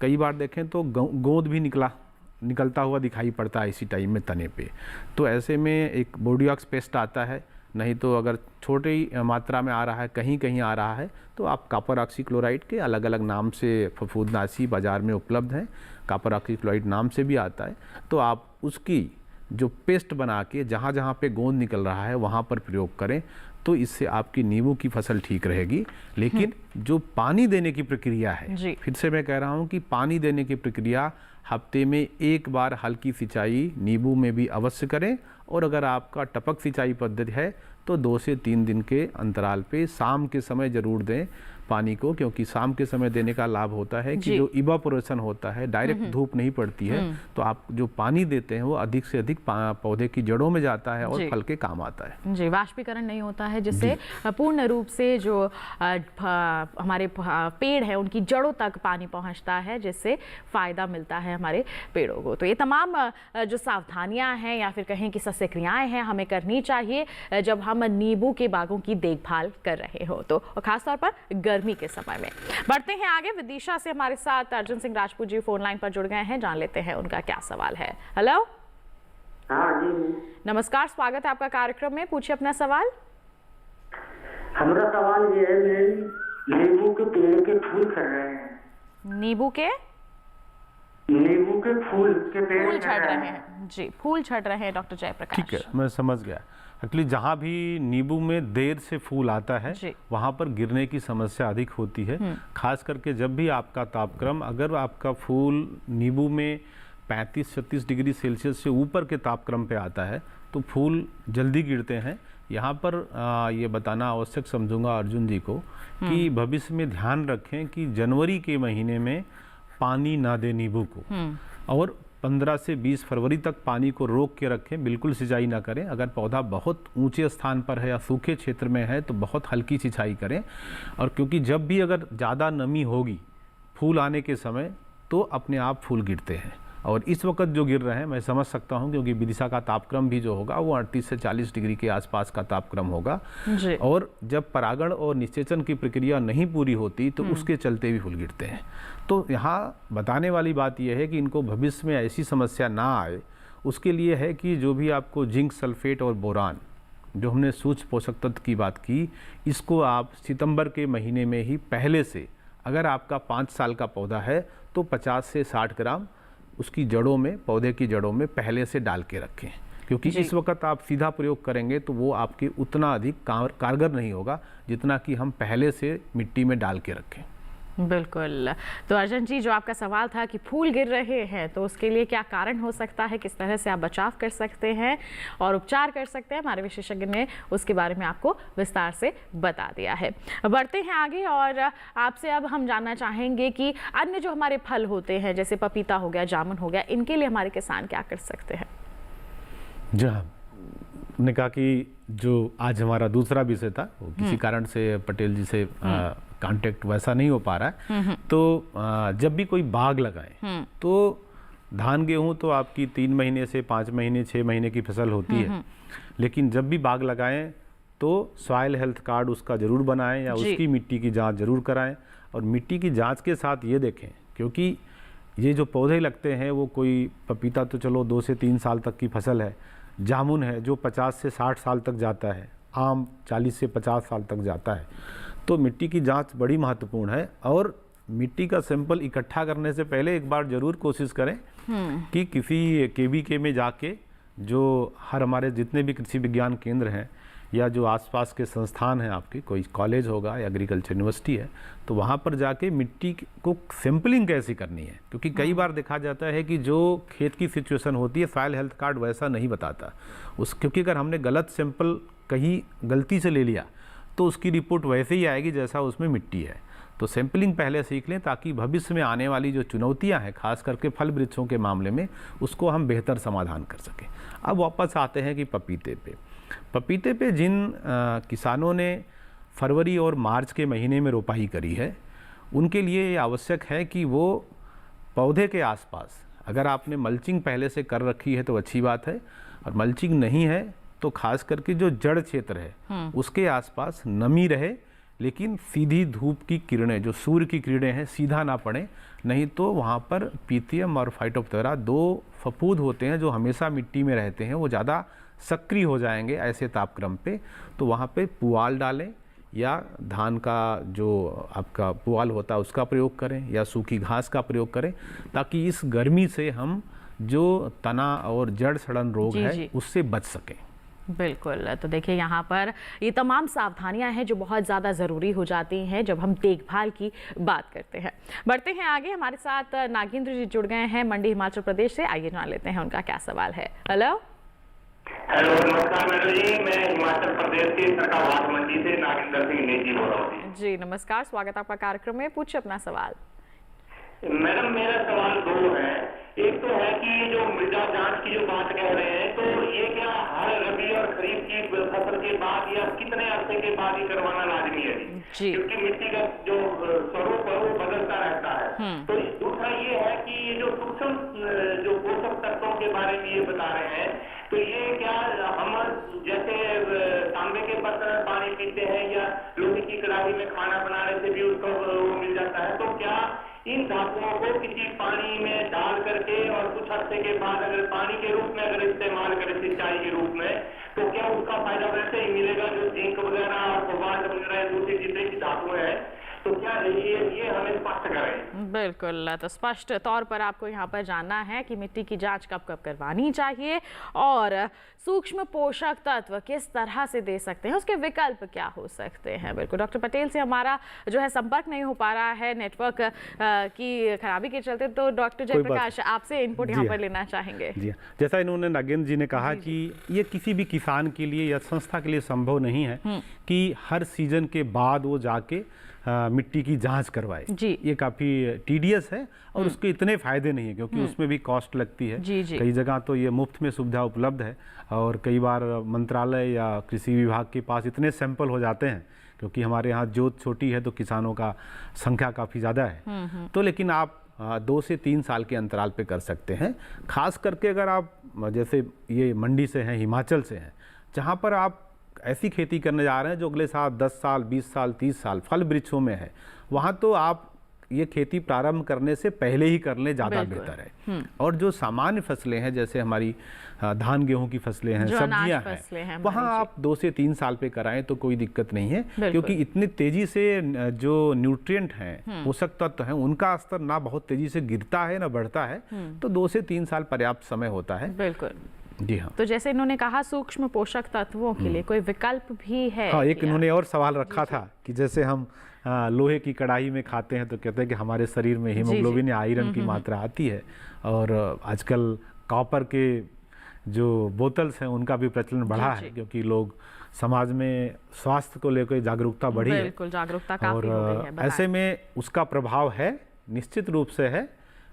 कई बार देखें तो गोंद भी निकलता हुआ दिखाई पड़ता है इसी टाइम में तने पे, तो ऐसे में एक बोर्डियोक्स पेस्ट आता है। नहीं तो अगर छोटी मात्रा में आ रहा है, कहीं कहीं आ रहा है, तो आप कॉपर ऑक्सीक्लोराइड के अलग अलग नाम से फफूंदनाशी बाज़ार में उपलब्ध हैं, कॉपर ऑक्सीक्लोराइड नाम से भी आता है, तो आप उसकी जो पेस्ट बना के जहाँ जहाँ पे गोंद निकल रहा है वहाँ पर प्रयोग करें तो इससे आपकी नींबू की फसल ठीक रहेगी। लेकिन जो पानी देने की प्रक्रिया है, जी। फिर से मैं कह रहा हूँ कि पानी देने की प्रक्रिया हफ्ते में एक बार हल्की सिंचाई नींबू में भी अवश्य करें, और अगर आपका टपक सिंचाई पद्धति है तो 2 से 3 दिन के अंतराल पे शाम के समय जरूर दें पानी को, क्योंकि शाम के समय देने का लाभ होता है कि जो इवापोरेशन होता है, डायरेक्ट धूप नहीं पड़ती है, तो आप जो पानी देते हैं वो अधिक से अधिक पौधे की जड़ों में जाता है और फल के काम आता है। जी, वाष्पीकरण नहीं होता है, जिससे पूर्ण रूप से जो हमारे पेड़ है उनकी जड़ों तक पानी पहुंचता है, जिससे फायदा मिलता है हमारे पेड़ों को। तो ये तमाम जो सावधानियां हैं या फिर कहें कि सस्य क्रियाएं हैं हमें करनी चाहिए जब हम नींबू के बागों की देखभाल कर रहे हो, तो और खासतौर पर गर्मी के समय में। बढ़ते हैं आगे, विदिशा से हमारे साथ अर्जुन सिंह राजपूत जी फोन लाइन पर जुड़ गए हैं, जान लेते हैं उनका क्या सवाल है। हेलो। हाँ जी, नमस्कार, स्वागत है आपका कार्यक्रम में, पूछिए अपना सवाल। हमारा सवाल ये है, मेरी नींबू के पेड़ के फूल झड़ रहे हैं। नींबू के फूल के पेड़ फूल झड़ रहे हैं। जी, फूल झड़ रहे हैं डॉक्टर जयप्रकाश। ठीक है, मैं समझ गया। एक्चुअली जहाँ भी नींबू में देर से फूल आता है वहाँ पर गिरने की समस्या अधिक होती है। खास करके जब भी आपका तापक्रम, अगर आपका फूल नींबू में 35-36 डिग्री सेल्सियस से ऊपर के तापक्रम पे आता है तो फूल जल्दी गिरते हैं। यहाँ पर ये बताना आवश्यक समझूंगा अर्जुन जी को कि भविष्य में ध्यान रखें कि जनवरी के महीने में पानी ना दे नींबू को, और 15 से 20 फरवरी तक पानी को रोक के रखें, बिल्कुल सिंचाई ना करें। अगर पौधा बहुत ऊंचे स्थान पर है या सूखे क्षेत्र में है तो बहुत हल्की सिंचाई करें। और क्योंकि जब भी अगर ज़्यादा नमी होगी फूल आने के समय तो अपने आप फूल गिरते हैं, और इस वक्त जो गिर रहे हैं मैं समझ सकता हूं, क्योंकि विदिशा का तापक्रम भी जो होगा वो 38 से 40 डिग्री के आसपास का तापक्रम होगा। और जब परागण और निषेचन की प्रक्रिया नहीं पूरी होती तो उसके चलते भी फूल गिरते हैं। तो यहाँ बताने वाली बात यह है कि इनको भविष्य में ऐसी समस्या ना आए, उसके लिए है कि जो भी आपको जिंक सल्फेट और बोरान, जो हमने सूक्ष्म पोषक तत्व की बात की, इसको आप सितंबर के महीने में ही पहले से, अगर आपका 5 साल का पौधा है तो 50 से 60 ग्राम उसकी जड़ों में, पौधे की जड़ों में पहले से डाल के रखें, क्योंकि इस वक्त आप सीधा प्रयोग करेंगे तो वो आपके उतना अधिक कारगर नहीं होगा जितना कि हम पहले से मिट्टी में डाल के रखें। बिल्कुल। तो अर्जुन जी, जो आपका सवाल था कि फूल गिर रहे हैं तो उसके लिए क्या कारण हो सकता है, किस तरह से आप बचाव कर सकते हैं और उपचार कर सकते हैं, हमारे विशेषज्ञ ने उसके बारे में आपको विस्तार से बता दिया है। बढ़ते हैं आगे, और आपसे अब हम जानना चाहेंगे कि अन्य जो हमारे फल होते हैं जैसे पपीता हो गया, जामुन हो गया, इनके लिए हमारे किसान क्या कर सकते हैं? जी हाँ, ने कहा कि जो आज हमारा दूसरा विषय था वो किसी कारण से पटेल जी से कांटेक्ट वैसा नहीं हो पा रहा है, तो जब भी कोई बाग लगाएं तो धान गेहूं तो आपकी 3 महीने से 5 महीने 6 महीने की फसल होती है, लेकिन जब भी बाग लगाएं तो सॉइल हेल्थ कार्ड उसका ज़रूर बनाएं या उसकी मिट्टी की जांच ज़रूर कराएं। और मिट्टी की जांच के साथ ये देखें, क्योंकि ये जो पौधे लगते हैं वो कोई पपीता तो चलो 2 से 3 साल तक की फसल है, जामुन है जो 50 से 60 साल तक जाता है, आम 40 से 50 साल तक जाता है। तो मिट्टी की जांच बड़ी महत्वपूर्ण है, और मिट्टी का सैंपल इकट्ठा करने से पहले एक बार ज़रूर कोशिश करें कि किसी केवीके में जाके, जो हर हमारे जितने भी कृषि विज्ञान केंद्र हैं या जो आसपास के संस्थान हैं, आपके कोई कॉलेज होगा या एग्रीकल्चर यूनिवर्सिटी है, तो वहाँ पर जाके मिट्टी को सैंपलिंग कैसी करनी है। क्योंकि कई बार देखा जाता है कि जो खेत की सिचुएशन होती है सॉइल हेल्थ कार्ड वैसा नहीं बताता क्योंकि अगर हमने गलत सैंपल कहीं गलती से ले लिया तो उसकी रिपोर्ट वैसे ही आएगी जैसा उसमें मिट्टी है। तो सैंपलिंग पहले सीख लें ताकि भविष्य में आने वाली जो चुनौतियां हैं, खास करके फल वृक्षों के मामले में, उसको हम बेहतर समाधान कर सकें। अब वापस आते हैं कि पपीते पे जिन किसानों ने फरवरी और मार्च के महीने में रोपाई करी है, उनके लिए ये आवश्यक है कि वो पौधे के आसपास, अगर आपने मल्चिंग पहले से कर रखी है तो अच्छी बात है, और मल्चिंग नहीं है तो खास करके जो जड़ क्षेत्र है उसके आसपास नमी रहे, लेकिन सीधी धूप की किरणें, जो सूर्य की किरणें हैं, सीधा ना पड़े, नहीं तो वहाँ पर पीथियम और फाइटोप्थेरा 2 फफूंद होते हैं जो हमेशा मिट्टी में रहते हैं, वो ज़्यादा सक्रिय हो जाएंगे ऐसे तापक्रम पे। तो वहाँ पे पुआल डालें या धान का जो आपका पुआल होता है उसका प्रयोग करें या सूखी घास का प्रयोग करें, ताकि इस गर्मी से हम जो तना और जड़ सड़न रोग है उससे बच सकें। बिल्कुल। तो देखिए यहाँ पर ये तमाम सावधानियां हैं जो बहुत ज़्यादा ज़रूरी हो जाती हैं जब हम देखभाल की बात करते हैं। बढ़ते हैं आगे, हमारे साथ नागेंद्र जी जुड़ गए हैं मंडी हिमाचल प्रदेश से। आइए जान लेते हैं उनका क्या सवाल है। हेलो हेलो, नमस्कार मैडम जी, मैं हिमाचल प्रदेश के सरकाबाद मंडी से नागेंद्र सिंह नेगी बोल रहा हूँ। जी नमस्कार, स्वागत आपका कार्यक्रम में। पूछिए अपना सवाल। मैडम मेरा सवाल दो है। एक तो है कि ये जो मृदा जांच की जो बात कह रहे हैं, तो ये क्या हर रबी और खरीफ की फसल के बाद या कितने अरसे के बाद ही करवाना लाजमी है जी? क्योंकि मिट्टी का जो स्वरूप है वो बदलता रहता है। तो दूसरा ये है कि ये जो सूक्ष्म जो पोषक तत्वों के बारे में ये बता रहे हैं, तो ये क्या हम जैसे तांबे के बर्तन में पानी पीते हैं या लोहे की कढ़ाई में खाना बनाने से भी उसको वो मिल जाता है, तो क्या इन धातुओं को किसी पानी में डाल करके और कुछ हफ्ते के बाद अगर पानी के रूप में अगर इस्तेमाल करें सिंचाई के रूप में, तो क्या उसका फायदा वैसे ही मिलेगा जो जिंक वगैरह और कोबाल्ट वगैरह दूसरी जितने की धातुएं हैं, तो क्या ये हमें स्पष्ट करें। बिल्कुल, तो स्पष्ट तौर पर आपको यहाँ पर जानना है कि मिट्टी की जांच कब कब करवानी चाहिए और सूक्ष्म पोषक तत्व किस तरह से दे सकते हैं, उसके विकल्प क्या हो सकते हैं। बिल्कुल, डॉक्टर पटेल से हमारा जो है संपर्क नहीं हो पा रहा है नेटवर्क की खराबी के चलते, तो डॉक्टर जयप्रकाश आपसे इनपुट यहाँ पर लेना चाहेंगे। जी, जैसा इन्होंने नागेंद्र जी ने कहा कि ये किसी भी किसान के लिए या संस्था के लिए संभव नहीं है कि हर सीजन के बाद वो जाके मिट्टी की जांच करवाए। ये काफ़ी टीडियस है और उसके इतने फायदे नहीं है क्योंकि उसमें भी कॉस्ट लगती है। कई जगह तो ये मुफ्त में सुविधा उपलब्ध है और कई बार मंत्रालय या कृषि विभाग के पास इतने सैंपल हो जाते हैं क्योंकि हमारे यहाँ जोत छोटी है तो किसानों का संख्या काफ़ी ज़्यादा है। तो लेकिन आप 2 से 3 साल के अंतराल पे कर सकते हैं। खास करके अगर आप जैसे ये मंडी से हैं, हिमाचल से हैं, जहाँ पर आप ऐसी खेती करने जा रहे हैं जो अगले साल 10 साल 20 साल 30 साल फल वृक्षों में है, वहाँ तो आप ये खेती प्रारंभ करने से पहले ही कर लें, ज़्यादा बेहतर है। और जो सामान्य फसलें हैं जैसे हमारी धान गेहूं की फसलें हैं, सब्जियां हैं, वहाँ आप 2 से 3 साल पे कराएं तो कोई दिक्कत नहीं है क्योंकि इतनी तेजी से जो न्यूट्रिएंट हैं, पोषक तत्व हैं, उनका स्तर ना बहुत तेजी से गिरता है ना बढ़ता है, तो 2 से 3 साल पर्याप्त समय होता है। बिल्कुल, जी हाँ। तो जैसे इन्होंने कहा सूक्ष्म पोषक तत्वों के लिए कोई विकल्प भी है? हाँ, एक इन्होंने और सवाल रखा था कि जैसे हम लोहे की कढ़ाई में खाते हैं तो कहते हैं कि हमारे शरीर में हीमोग्लोबिन या आयरन की मात्रा आती है और आजकल कॉपर के जो बोतल्स हैं उनका भी प्रचलन बढ़ा है क्योंकि लोग समाज में स्वास्थ्य को लेकर जागरूकता बढ़ी है। बिल्कुल, जागरूकता काफी हो गई है। ऐसे में उसका प्रभाव है, निश्चित रूप से है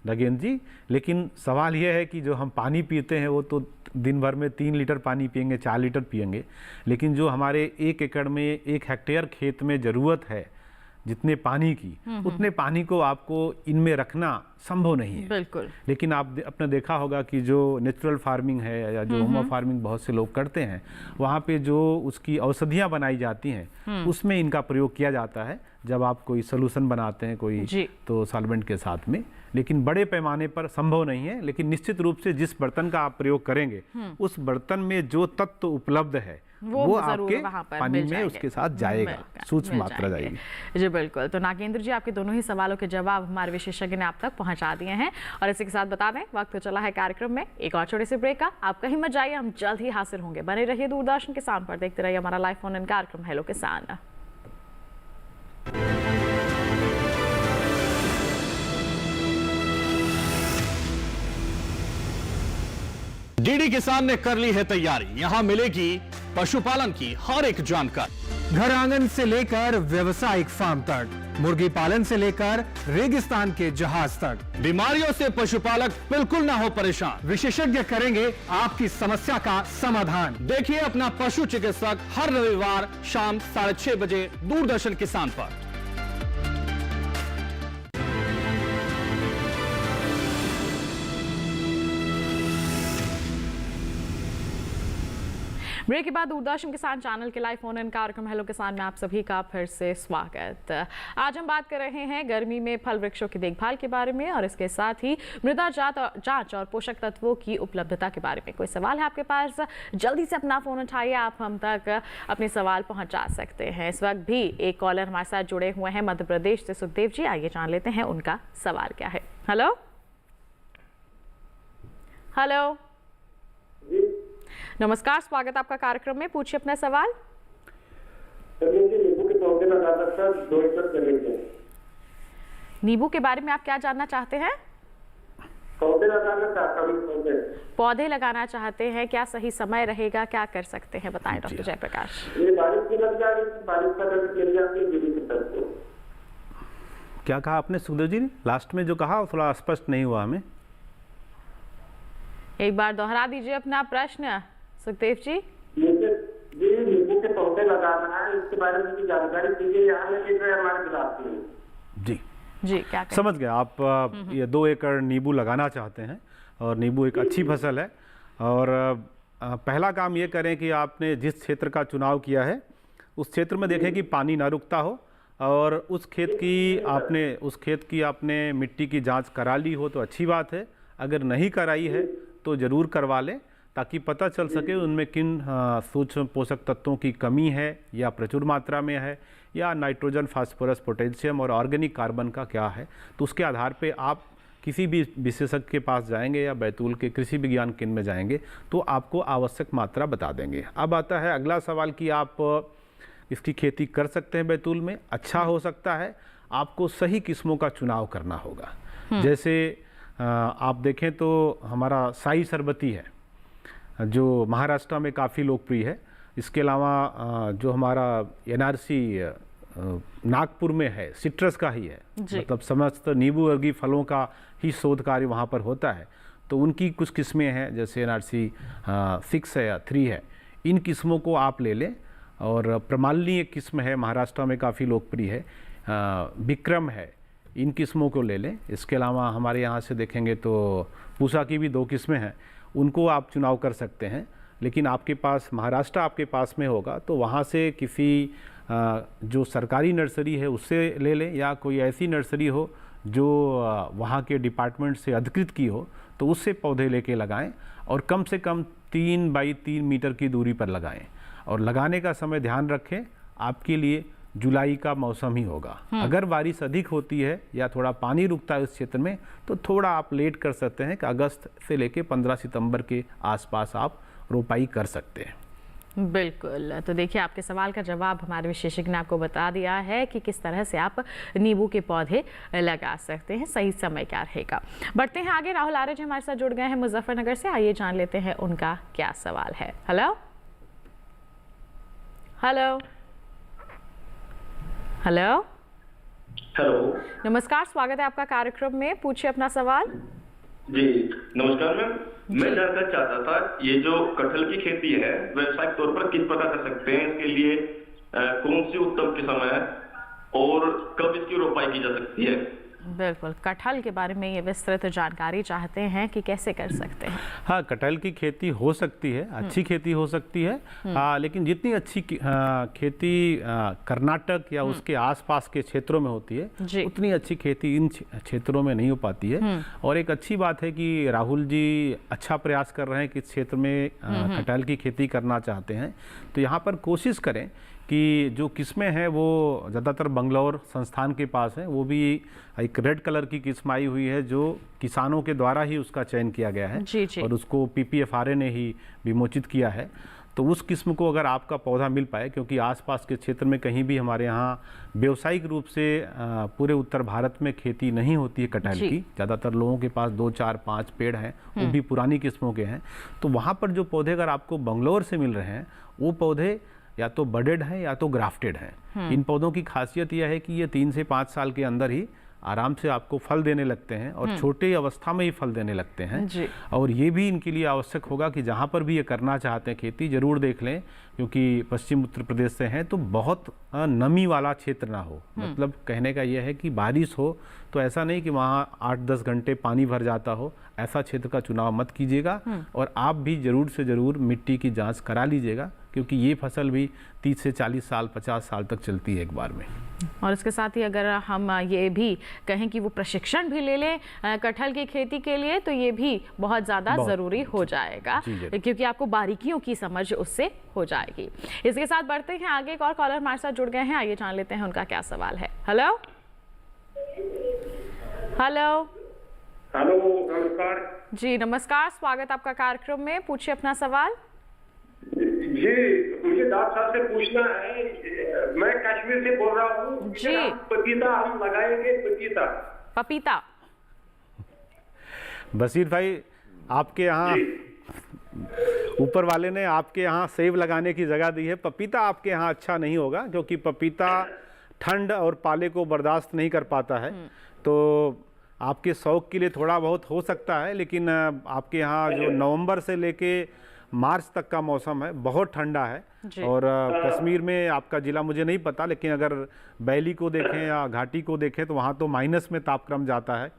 नगेंद्र जी। लेकिन सवाल यह है कि जो हम पानी पीते हैं वो तो दिन भर में 3 लीटर पानी पिएंगे, 4 लीटर पिएंगे, लेकिन जो हमारे 1 एकड़ में 1 हेक्टेयर खेत में ज़रूरत है जितने पानी की, उतने पानी को आपको इनमें रखना संभव नहीं है। बिल्कुल। लेकिन आपने देखा होगा कि जो नेचुरल फार्मिंग है या जो होमो फार्मिंग बहुत से लोग करते हैं, वहाँ पे जो उसकी औषधियाँ बनाई जाती हैं उसमें इनका प्रयोग किया जाता है जब आप कोई सोल्यूशन बनाते हैं कोई तो सॉल्वेंट के साथ में। लेकिन बड़े पैमाने पर संभव नहीं है, लेकिन निश्चित रूप से जिस बर्तन का आप प्रयोग करेंगे उस बर्तन में जो तत्व उपलब्ध है वो आपके पानी में उसके साथ जाएगा, सूक्ष्म मात्रा जाएगी। जी बिल्कुल। तो नागेंद्र जी, आपके दोनों ही सवालों के जवाब हमारे विशेषज्ञ ने आप तक पहुंचा दिए हैं और इसी के साथ बता दें वक्त तो चला है कार्यक्रम में एक और छोटे से ब्रेक का। आप कहीं मत जाइए, हम जल्द ही हाजिर होंगे। बने रहिए दूरदर्शन किसान पर, देखते रहिए हमारा लाइव फोन इन कार्यक्रम हेलो किसान। डीडी किसान ने कर ली है तैयारी, यहां मिलेगी पशुपालन की हर एक जानकारी। घर आंगन से लेकर व्यवसायिक फार्म तक, मुर्गी पालन से लेकर रेगिस्तान के जहाज तक, बीमारियों से पशुपालक बिल्कुल ना हो परेशान। विशेषज्ञ करेंगे आपकी समस्या का समाधान। देखिए अपना पशु चिकित्सक हर रविवार शाम 6:30 बजे दूरदर्शन किसान पर। ब्रेक के बाद दूरदर्शन किसान चैनल के लाइव फोन इन कार्यक्रम हेलो किसान में आप सभी का फिर से स्वागत। आज हम बात कर रहे हैं गर्मी में फल वृक्षों की देखभाल के बारे में और इसके साथ ही मृदा जांच और पोषक तत्वों की उपलब्धता के बारे में। कोई सवाल है आपके पास, जल्दी से अपना फोन उठाइए, आप हम तक अपने सवाल पहुंचा सकते हैं। इस वक्त भी एक कॉलर हमारे साथ जुड़े हुए हैं मध्य प्रदेश से, सुखदेव जी। आइए जान लेते हैं उनका सवाल क्या है। हेलो हेलो नमस्कार, स्वागत आपका कार्यक्रम में, पूछिए अपना सवाल। नींबू के पौधे लगाना था 2 एकड़ जमीन में। नींबू के बारे में आप क्या जानना चाहते हैं? पौधे लगाना चाहता हूँ। पौधे लगाना चाहते हैं, क्या सही समय रहेगा, क्या कर सकते हैं, बताएं डॉक्टर जयप्रकाश। ये बारिश की लग जा रही है, बारिश का लग गिर जाती है गिरी की तरफ। क्या कहा आपने सुखदेव जी ने? लास्ट में जो कहा थोड़ा स्पष्ट नहीं हुआ हमें। एक बार दोहरा दीजिए अपना प्रश्न सुखदेव जी। जी नींबू के पौधे लगाना है, इसके बारे में जानकारी दीजिए। यहाँ में लिख रहे हैं हमारे गिलास में। जी जी, क्या समझ गए आप। ये 2 एकड़ नींबू लगाना चाहते हैं और नींबू एक अच्छी फसल है। और पहला काम ये करें कि आपने जिस क्षेत्र का चुनाव किया है उस क्षेत्र में देखें कि पानी ना रुकता हो, और उस खेत की आपने मिट्टी की जांच करा ली हो तो अच्छी बात है। अगर नहीं कराई है तो ज़रूर करवा लें, ताकि पता चल सके उनमें किन सूक्ष्म पोषक तत्वों की कमी है या प्रचुर मात्रा में है, या नाइट्रोजन, फास्फोरस, पोटेशियम और ऑर्गेनिक कार्बन का क्या है। तो उसके आधार पे आप किसी भी विशेषज्ञ के पास जाएंगे या बैतूल के कृषि विज्ञान केंद्र में जाएंगे तो आपको आवश्यक मात्रा बता देंगे। अब आता है अगला सवाल कि आप इसकी खेती कर सकते हैं बैतूल में, अच्छा हो सकता है। आपको सही किस्मों का चुनाव करना होगा। जैसे आप देखें तो हमारा साई सरबती है जो महाराष्ट्र में काफ़ी लोकप्रिय है। इसके अलावा जो हमारा एनआरसी नागपुर में है, सिट्रस का ही है, मतलब समस्त नींबू वर्गीय फलों का ही शोध कार्य वहाँ पर होता है। तो उनकी कुछ किस्में हैं, जैसे एनआरसी 6 है या 3 है। इन किस्मों को आप ले लें। और प्रमालनी एक किस्म है, महाराष्ट्र में काफ़ी लोकप्रिय है, विक्रम है, इन किस्मों को ले लें। इसके अलावा हमारे यहाँ से देखेंगे तो पूसा की भी 2 किस्में हैं, उनको आप चुनाव कर सकते हैं। लेकिन आपके पास महाराष्ट्र आपके पास में होगा तो वहाँ से किसी जो सरकारी नर्सरी है उससे ले लें, या कोई ऐसी नर्सरी हो जो वहाँ के डिपार्टमेंट से अधिकृत की हो तो उससे पौधे लेके लगाएं, और कम से कम 3 बाई 3 मीटर की दूरी पर लगाएं। और लगाने का समय ध्यान रखें, आपके लिए जुलाई का मौसम ही होगा। अगर बारिश अधिक होती है या थोड़ा पानी रुकता है उस क्षेत्र में तो थोड़ा आप लेट कर सकते हैं कि अगस्त से लेके 15 सितंबर के आसपास आप रोपाई कर सकते हैं। बिल्कुल। तो देखिए, आपके सवाल का जवाब हमारे विशेषज्ञ ने आपको बता दिया है कि किस तरह से आप नींबू के पौधे लगा सकते हैं, सही समय क्या रहेगा। बढ़ते हैं आगे। राहुल आर्य जी हमारे साथ जुड़ गए हैं मुजफ्फरनगर से। आइए जान लेते हैं उनका क्या सवाल है। हेलो हेलो हेलो हेलो, नमस्कार, स्वागत है आपका कार्यक्रम में, पूछिए अपना सवाल। जी नमस्कार मैम, मैं जानना चाहता था ये जो कटहल की खेती है व्यावसायिक तौर पर किस प्रकार कर सकते हैं, इसके लिए कौन सी उत्तम किस्म है और कब इसकी रोपाई की जा सकती है। बिल्कुल, कटहल के बारे में ये विस्तृत जानकारी चाहते हैं कि कैसे कर सकते हैं। हाँ, कटहल की खेती हो सकती है, अच्छी खेती हो सकती है। लेकिन जितनी अच्छी खेती कर्नाटक या उसके आसपास के क्षेत्रों में होती है उतनी अच्छी खेती इन क्षेत्रों में नहीं हो पाती है। और एक अच्छी बात है कि राहुल जी अच्छा प्रयास कर रहे हैं कि इस क्षेत्र में कटहल की खेती करना चाहते हैं। तो यहाँ पर कोशिश करें कि जो किस्में हैं वो ज़्यादातर बंगलौर संस्थान के पास है। वो भी एक रेड कलर की किस्म आई हुई है जो किसानों के द्वारा ही उसका चयन किया गया है। जी। और उसको PPFRA ने ही विमोचित किया है। तो उस किस्म को अगर आपका पौधा मिल पाए, क्योंकि आसपास के क्षेत्र में कहीं भी हमारे यहाँ व्यावसायिक रूप से पूरे उत्तर भारत में खेती नहीं होती है कटहल की। ज़्यादातर लोगों के पास 2, 4, 5 पेड़ हैं, वो भी पुरानी किस्मों के हैं। तो वहाँ पर जो पौधे अगर आपको बंगलौर से मिल रहे हैं वो पौधे या तो बडेड हैं या तो ग्राफ्टेड हैं। इन पौधों की खासियत यह है कि ये 3 से 5 साल के अंदर ही आराम से आपको फल देने लगते हैं और छोटे अवस्था में ही फल देने लगते हैं। और ये भी इनके लिए आवश्यक होगा कि जहाँ पर भी ये करना चाहते हैं खेती ज़रूर देख लें, क्योंकि पश्चिम उत्तर प्रदेश से हैं तो बहुत नमी वाला क्षेत्र ना हो। मतलब कहने का यह है कि बारिश हो तो ऐसा नहीं कि वहाँ 8-10 घंटे पानी भर जाता हो, ऐसा क्षेत्र का चुनाव मत कीजिएगा। और आप भी ज़रूर से ज़रूर मिट्टी की जांच करा लीजिएगा, क्योंकि ये फसल भी 30 से 40 साल 50 साल तक चलती है एक बार में। और इसके साथ ही अगर हम ये भी कहें कि वो प्रशिक्षण भी ले लें कटहल की खेती के लिए तो ये भी बहुत ज़्यादा ज़रूरी हो जाएगा, क्योंकि आपको बारीकियों की समझ उससे हो जाएगी। इसके साथ बढ़ते हैं आगे। एक और कॉलर हमारे साथ जुड़ गए हैं, आइए जान लेते हैं उनका क्या सवाल है। हेलो हेलो हेलो, नमस्कार जी। नमस्कार, स्वागत आपका कार्यक्रम में, पूछिए अपना सवाल। जी, मुझे डॉक्टर साहब से पूछना है, मैं कश्मीर से बोल रहा हूँ जी। पपीता हम लगाएंगे, पपीता। बशीर भाई, आपके यहाँ ऊपर वाले ने आपके यहाँ सेब लगाने की जगह दी है, पपीता आपके यहाँ अच्छा नहीं होगा क्योंकि पपीता ठंड और पाले को बर्दाश्त नहीं कर पाता है। तो आपके शौक के लिए थोड़ा बहुत हो सकता है, लेकिन आपके यहाँ जो नवंबर से लेके मार्च तक का मौसम है बहुत ठंडा है। और कश्मीर में आपका ज़िला मुझे नहीं पता, लेकिन अगर वैली को देखें या घाटी को देखें तो वहाँ तो माइनस में तापक्रम जाता है।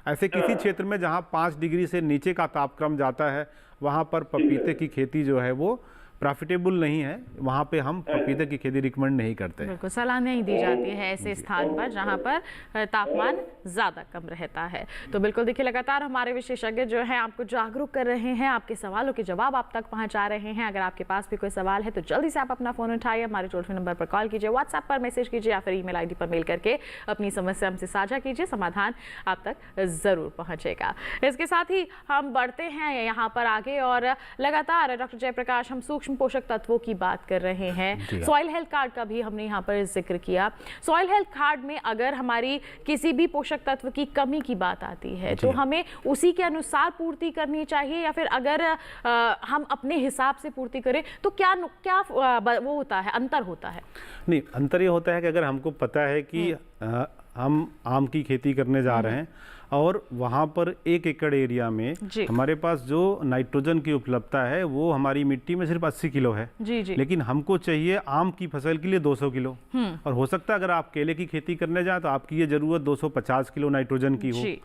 ऐसे किसी क्षेत्र में जहाँ 5 डिग्री से नीचे का तापक्रम जाता है वहाँ पर पपीते की खेती जो है वो प्रॉफिटेबल नहीं है, वहाँ पे हम पपीते की खेती रिकमेंड नहीं करते। बिल्कुल सलाह नहीं दी जाती है ऐसे स्थान पर जहाँ पर तापमान ज़्यादा कम रहता है। तो बिल्कुल देखिए, लगातार हमारे विशेषज्ञ जो हैं आपको जागरूक कर रहे हैं, आपके सवालों के जवाब आप तक पहुँचा रहे हैं। अगर आपके पास भी कोई सवाल है तो जल्दी से आप अपना फ़ोन उठाइए, हमारे टोल फ्री नंबर पर कॉल कीजिए, व्हाट्सएप पर मैसेज कीजिए या फिर ईमेल आईडी पर मेल करके अपनी समस्या हमसे साझा कीजिए, समाधान आप तक ज़रूर पहुँचेगा। इसके साथ ही हम बढ़ते हैं यहाँ पर आगे और लगातार डॉक्टर जयप्रकाश हम सूक्ष्म पोषक तत्वों की बात कर रहे हैं। सॉइल हेल्थ कार्ड का भी हमने यहाँ पर जिक्र किया। सॉइल हेल्थ कार्ड में अगर हमारी किसी भी पोषक तत्व की कमी की बात आती है तो हमें उसी के अनुसार पूर्ति करनी चाहिए या फिर अगर हम अपने हिसाब से पूर्ति करें तो क्या वो होता है, अंतर होता है? नहीं, अंतर ये होता है कि अगर हमको पता है कि हम आम की खेती करने जा रहे हैं और वहाँ पर 1 एकड़ एरिया में हमारे पास जो नाइट्रोजन की उपलब्धता है वो हमारी मिट्टी में सिर्फ 80 किलो है। लेकिन हमको चाहिए आम की फसल के लिए 200 किलो। और हो सकता है अगर आप केले की खेती करने जाए तो आपकी ये ज़रूरत 250 किलो नाइट्रोजन की हो,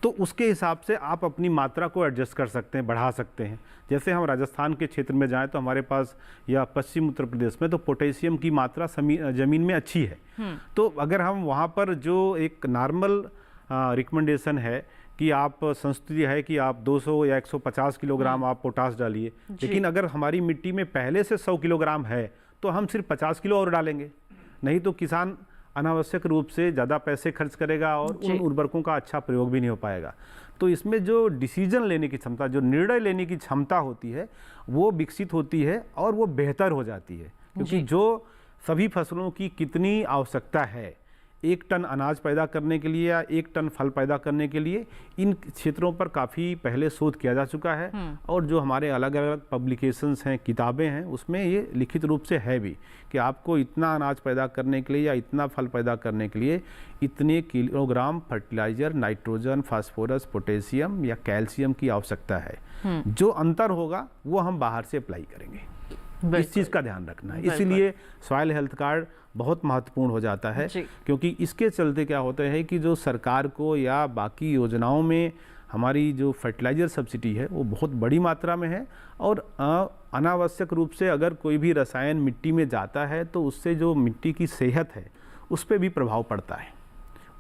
तो उसके हिसाब से आप अपनी मात्रा को एडजस्ट कर सकते हैं, बढ़ा सकते हैं। जैसे हम राजस्थान के क्षेत्र में जाएँ तो हमारे पास या पश्चिम उत्तर प्रदेश में तो पोटेशियम की मात्रा ज़मीन में अच्छी है। तो अगर हम वहाँ पर जो एक नॉर्मल रिकमेंडेशन है कि आप संस्तुति है कि आप 200 या 150 किलोग्राम आप पोटास डालिए, लेकिन अगर हमारी मिट्टी में पहले से 100 किलोग्राम है तो हम सिर्फ 50 किलो और डालेंगे। नहीं तो किसान अनावश्यक रूप से ज़्यादा पैसे खर्च करेगा और उन उर्वरकों का अच्छा प्रयोग भी नहीं हो पाएगा। तो इसमें जो डिसीजन लेने की क्षमता, जो निर्णय लेने की क्षमता होती है वो विकसित होती है और वो बेहतर हो जाती है, क्योंकि जो सभी फसलों की कितनी आवश्यकता है 1 टन अनाज पैदा करने के लिए या 1 टन फल पैदा करने के लिए, इन क्षेत्रों पर काफ़ी पहले शोध किया जा चुका है। और जो हमारे अलग अलग पब्लिकेशंस हैं, किताबें हैं, उसमें ये लिखित रूप से है भी कि आपको इतना अनाज पैदा करने के लिए या इतना फल पैदा करने के लिए इतने kilogram fertiliser, nitrogen, phosphorus, potassium या कैल्शियम की आवश्यकता है। जो अंतर होगा वो हम बाहर से अप्लाई करेंगे। इस चीज़ का ध्यान रखना है। इसीलिए सॉइल हेल्थ कार्ड बहुत महत्वपूर्ण हो जाता है, क्योंकि इसके चलते क्या होता है कि जो सरकार को या बाकी योजनाओं में हमारी जो फर्टिलाइज़र सब्सिडी है वो बहुत बड़ी मात्रा में है और अनावश्यक रूप से अगर कोई भी रसायन मिट्टी में जाता है तो उससे जो मिट्टी की सेहत है उस पर भी प्रभाव पड़ता है।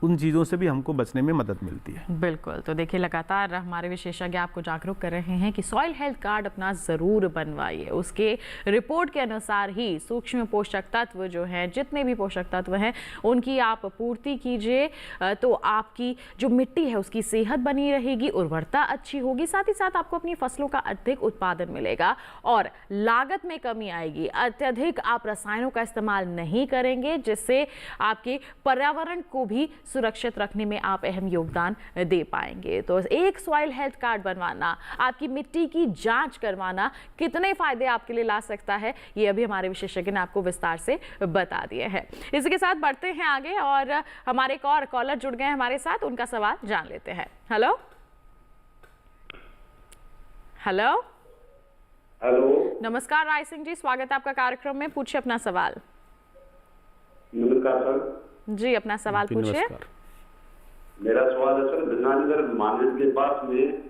उन चीज़ों से भी हमको बचने में मदद मिलती है। बिल्कुल। तो देखिए, लगातार हमारे विशेषज्ञ आपको जागरूक कर रहे हैं कि सॉइल हेल्थ कार्ड अपना ज़रूर बनवाइए। उसके रिपोर्ट के अनुसार ही सूक्ष्म पोषक तत्व जो हैं, जितने भी पोषक तत्व हैं, उनकी आप पूर्ति कीजिए तो आपकी जो मिट्टी है उसकी सेहत बनी रहेगी, उर्वरता अच्छी होगी, साथ ही साथ आपको अपनी फसलों का अधिक उत्पादन मिलेगा और लागत में कमी आएगी। अत्यधिक आप रसायनों का इस्तेमाल नहीं करेंगे, जिससे आपके पर्यावरण को भी सुरक्षित रखने में आप अहम योगदान दे पाएंगे। तो एक सॉइल हेल्थ कार्ड बनवाना, आपकी मिट्टी की जांच करवाना कितने फायदे आपके लिए ला सकता है, ये अभी हमारे विशेषज्ञ ने आपको विस्तार से बता दिए हैं। इसी के साथ बढ़ते हैं आगे और हमारे एक और कॉलर जुड़ गए हैं हमारे साथ, उनका सवाल जान लेते हैं। हेलो हेलो हेलो, नमस्कार राय सिंह जी, स्वागत है आपका कार्यक्रम में। पूछिए अपना सवाल। नमस्कार सर जी, अपना सवाल पूछिए। मेरा सवाल है सर, भिन्नानगर मानद के पास में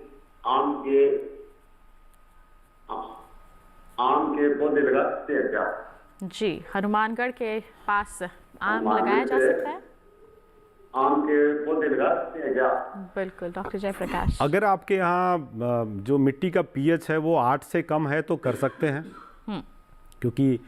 आम के पौधे लगा सकते हैं क्या? जी, हनुमानगढ़ के पास आम लगाया जा सकता है? आम के पौधे लगा सकते हैं क्या? बिल्कुल डॉक्टर जयप्रकाश। अगर आपके यहाँ जो मिट्टी का पीएच है वो 8 से कम है तो कर सकते हैं, क्योंकि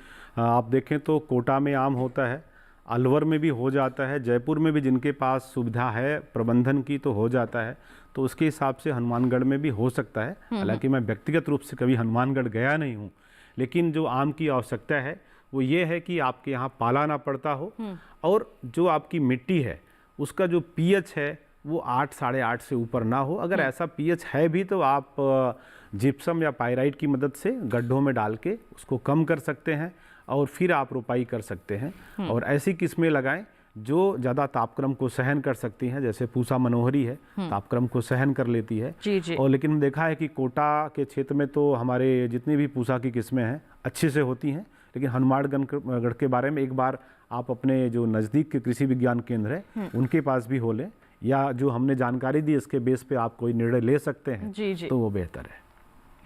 आप देखें तो कोटा में आम होता है, अलवर में भी हो जाता है, जयपुर में भी जिनके पास सुविधा है प्रबंधन की तो हो जाता है, तो उसके हिसाब से हनुमानगढ़ में भी हो सकता है। हालांकि मैं व्यक्तिगत रूप से कभी हनुमानगढ़ गया नहीं हूँ, लेकिन जो आम की आवश्यकता है वो ये है कि आपके यहाँ पाला ना पड़ता हो, और जो आपकी मिट्टी है उसका जो पीएच है वो 8 साढ़े 8 से ऊपर ना हो। अगर ऐसा पीएच है भी तो आप जिप्सम या पाइराइट की मदद से गड्ढों में डाल के उसको कम कर सकते हैं और फिर आप रोपाई कर सकते हैं। और ऐसी किस्में लगाएं जो ज़्यादा तापक्रम को सहन कर सकती हैं, जैसे पूसा मनोहरी है, तापक्रम को सहन कर लेती है। जी। और लेकिन देखा है कि कोटा के क्षेत्र में तो हमारे जितनी भी पूसा की किस्में हैं अच्छी से होती हैं, लेकिन हनुमानगढ़ के बारे में एक बार आप अपने जो नज़दीक के कृषि विज्ञान केंद्र है उनके पास भी हो लें, या जो हमने जानकारी दी इसके बेस पे आप कोई निर्णय ले सकते हैं जी। तो वो बेहतर है।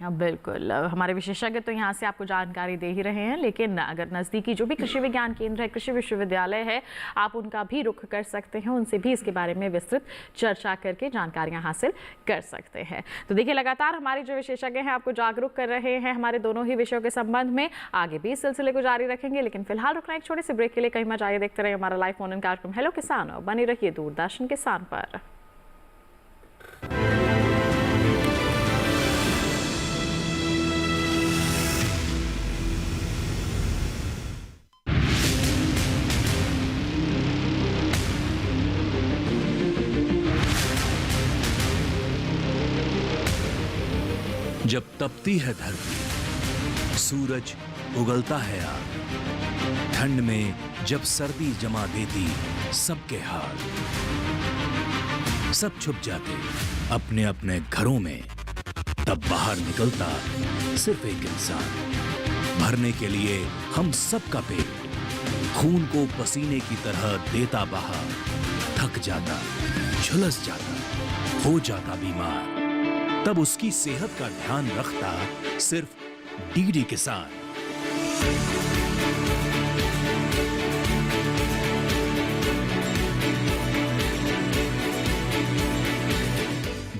बिल्कुल, हमारे विशेषज्ञ तो यहाँ से आपको जानकारी दे ही रहे हैं, लेकिन अगर नज़दीकी जो भी कृषि विज्ञान केंद्र है, कृषि विश्वविद्यालय है, आप उनका भी रुख कर सकते हैं, उनसे भी इसके बारे में विस्तृत चर्चा करके जानकारियाँ हासिल कर सकते हैं। तो देखिए, लगातार हमारे जो विशेषज्ञ हैं आपको जागरूक कर रहे हैं हमारे दोनों ही विषयों के संबंध में। आगे भी इस सिलसिले को जारी रखेंगे, लेकिन फिलहाल रुकना एक छोटे से ब्रेक के लिए। कहीं मत जाइए, देखते रहिए हमारा लाइव फोन इन कार्यक्रम हेलो किसान, बनी रहिए दूरदर्शन किसान पर। जब तपती है धरती, सूरज उगलता है आग, ठंड में जब सर्दी जमा देती सबके हाल, सब छुप जाते अपने अपने घरों में, तब बाहर निकलता सिर्फ एक इंसान, भरने के लिए हम सबका पेट, खून को पसीने की तरह देता बहा, थक जाता, झुलस जाता, हो जाता बीमार, तब उसकी सेहत का ध्यान रखता सिर्फ डीडी किसान।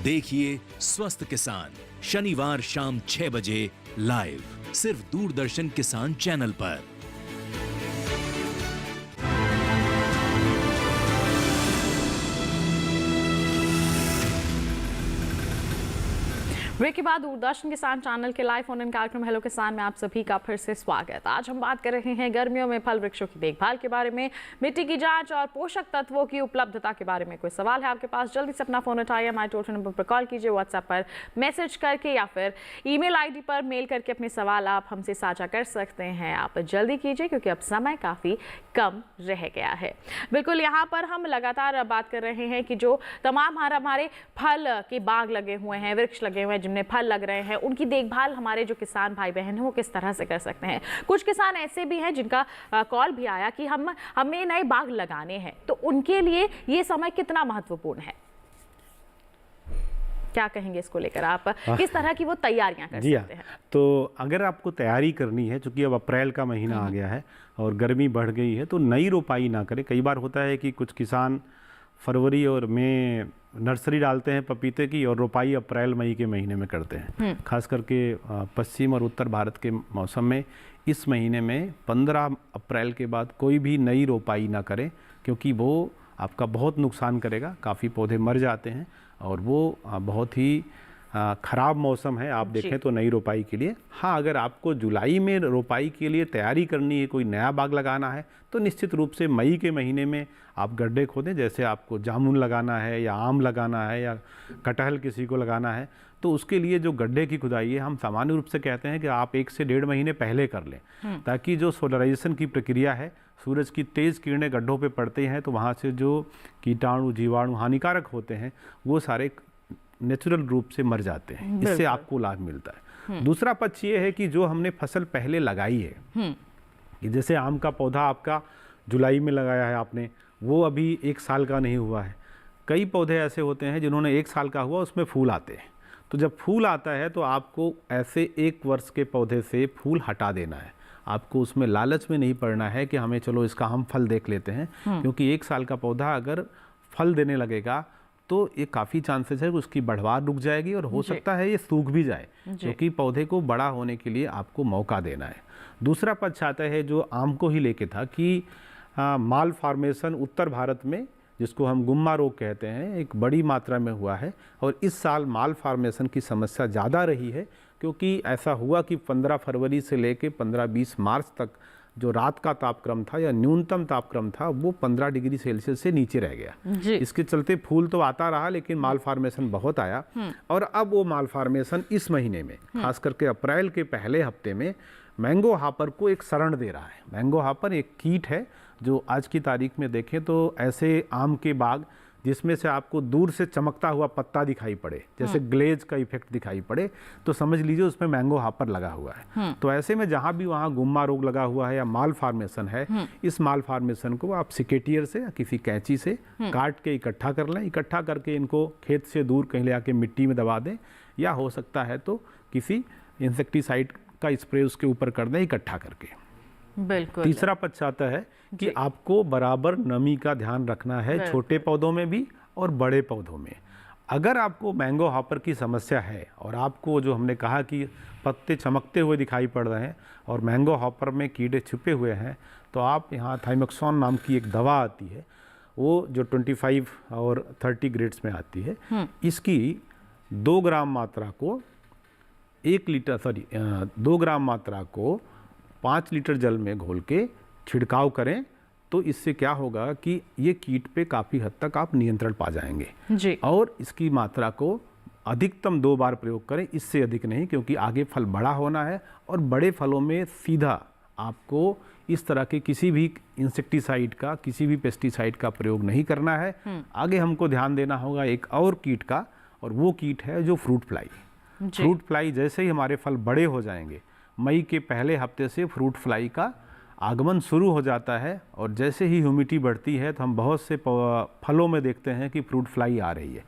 देखिए स्वस्थ किसान शनिवार शाम 6 बजे लाइव, सिर्फ दूरदर्शन किसान चैनल पर। ब्रेक के बाद दूरदर्शन किसान चैनल के लाइव फोन इन कार्यक्रम हेलो किसान में आप सभी का फिर से स्वागत। आज हम बात कर रहे हैं गर्मियों में फल वृक्षों की देखभाल के बारे में, मिट्टी की जांच और पोषक तत्वों की उपलब्धता के बारे में। कोई सवाल है आपके पास, जल्दी से अपना फोन उठाइए, हमारे टोल फ्री नंबर पर कॉल कीजिए, व्हाट्सएप पर मैसेज करके या फिर ईमेल आईडी पर मेल करके अपने सवाल आप हमसे साझा कर सकते हैं। आप जल्दी कीजिए क्योंकि अब समय काफ़ी कम रह गया है। बिल्कुल, यहाँ पर हम लगातार बात कर रहे हैं कि जो तमाम हमारे फल के बाग लगे हुए हैं, वृक्ष लगे हुए हैं जिनमें फल लग रहे हैं, उनकी देखभाल हमारे जो किसान भाई बहन हैं वो किस तरह से कर सकते हैं। कुछ किसान ऐसे भी हैं जिनका कॉल भी आया कि हमें नए बाग लगाने हैं, तो उनके लिए ये समय कितना महत्वपूर्ण है, क्या कहेंगे इसको लेकर, आप किस तरह की वो तैयारियां कर सकते हैं? तो अगर आपको तैयारी करनी है, चूंकि अब अप्रैल का महीना आ गया है और गर्मी बढ़ गई है, तो नई रोपाई ना करें। कई बार होता है कि कुछ किसान फरवरी और मई नर्सरी डालते हैं पपीते की और रोपाई अप्रैल मई के महीने में करते हैं। खास करके पश्चिम और उत्तर भारत के मौसम में इस महीने में 15 अप्रैल के बाद कोई भी नई रोपाई ना करें, क्योंकि वो आपका बहुत नुकसान करेगा। काफ़ी पौधे मर जाते हैं और वो बहुत ही ख़राब मौसम है, आप देखें तो नई रोपाई के लिए। हाँ, अगर आपको जुलाई में रोपाई के लिए तैयारी करनी है, कोई नया बाग लगाना है, तो निश्चित रूप से मई के महीने में आप गड्ढे खोदें। जैसे आपको जामुन लगाना है या आम लगाना है या कटहल किसी को लगाना है, तो उसके लिए जो गड्ढे की खुदाई है, हम सामान्य रूप से कहते हैं कि आप 1 से 1.5 महीने पहले कर लें, ताकि जो सोलराइजेशन की प्रक्रिया है, सूरज की तेज़ किरणें गड्ढों पे पड़ते हैं, तो वहाँ से जो कीटाणु जीवाणु हानिकारक होते हैं वो सारे नेचुरल रूप से मर जाते हैं। इससे आपको लाभ मिलता है। दूसरा पक्ष ये है कि जो हमने फसल पहले लगाई है, कि जैसे आम का पौधा आपका जुलाई में लगाया है आपने, वो अभी 1 साल का नहीं हुआ है। कई पौधे ऐसे होते हैं जिन्होंने 1 साल का हुआ, उसमें फूल आते हैं। तो जब फूल आता है तो आपको ऐसे 1 वर्ष के पौधे से फूल हटा देना है। आपको उसमें लालच में नहीं पड़ना है कि हमें चलो इसका हम फल देख लेते हैं, क्योंकि 1 साल का पौधा अगर फल देने लगेगा तो ये काफ़ी चांसेस है कि उसकी बढ़वार रुक जाएगी और हो सकता है ये सूख भी जाए, क्योंकि पौधे को बड़ा होने के लिए आपको मौका देना है। दूसरा पक्ष आता है जो आम को ही लेके था कि माल फॉर्मेशन उत्तर भारत में, जिसको हम गुम्मा रोग कहते हैं, एक बड़ी मात्रा में हुआ है। और इस साल माल फॉर्मेशन की समस्या ज़्यादा रही है, क्योंकि ऐसा हुआ कि 15 फरवरी से लेके 15-20 मार्च तक जो रात का तापक्रम था या न्यूनतम तापक्रम था वो 15 डिग्री सेल्सियस से नीचे रह गया। इसके चलते फूल तो आता रहा लेकिन माल फार्मेशन बहुत आया। और अब वो माल फार्मेशन इस महीने में खास करके अप्रैल के पहले हफ्ते में मैंगो हापर को एक शरण दे रहा है। मैंगो हापर एक कीट है जो आज की तारीख में देखें तो ऐसे आम के बाग जिसमें से आपको दूर से चमकता हुआ पत्ता दिखाई पड़े, जैसे ग्लेज का इफेक्ट दिखाई पड़े, तो समझ लीजिए उसमें मैंगो हापर लगा हुआ है। तो ऐसे में जहाँ भी वहाँ गुम्मा रोग लगा हुआ है या माल फार्मेशन है, इस माल फार्मेशन को आप सिकेटियर से या किसी कैंची से काट के इकट्ठा कर लें। इकट्ठा करके इनको खेत से दूर कहीं ले आके मिट्टी में दबा दें, या हो सकता है तो किसी इंसेक्टिसाइड का स्प्रे उसके ऊपर कर दें इकट्ठा करके। बिल्कुल। तीसरा पक्ष आता है कि आपको बराबर नमी का ध्यान रखना है, छोटे पौधों में भी और बड़े पौधों में। अगर आपको मैंगो हापर की समस्या है और आपको जो हमने कहा कि पत्ते चमकते हुए दिखाई पड़ रहे हैं और मैंगो हापर में कीड़े छुपे हुए हैं, तो आप यहाँ थाइमेक्सॉन नाम की एक दवा आती है, वो जो 25 और 30 ग्रेड्स में आती है, इसकी 2 ग्राम मात्रा को 2 ग्राम मात्रा को 5 लीटर जल में घोल के छिड़काव करें। तो इससे क्या होगा कि ये कीट पे काफ़ी हद तक आप नियंत्रण पा जाएंगे जी। और इसकी मात्रा को अधिकतम 2 बार प्रयोग करें, इससे अधिक नहीं, क्योंकि आगे फल बड़ा होना है और बड़े फलों में सीधा आपको इस तरह के किसी भी इंसेक्टिसाइड का, किसी भी पेस्टिसाइड का प्रयोग नहीं करना है। आगे हमको ध्यान देना होगा एक और कीट का, और वो कीट है जो फ्रूट फ्लाई। फ्रूट फ्लाई जैसे ही हमारे फल बड़े हो जाएंगे, मई के पहले हफ्ते से फ्रूट फ्लाई का आगमन शुरू हो जाता है, और जैसे ही ह्यूमिडिटी बढ़ती है तो हम बहुत से फलों में देखते हैं कि फ्रूट फ्लाई आ रही है।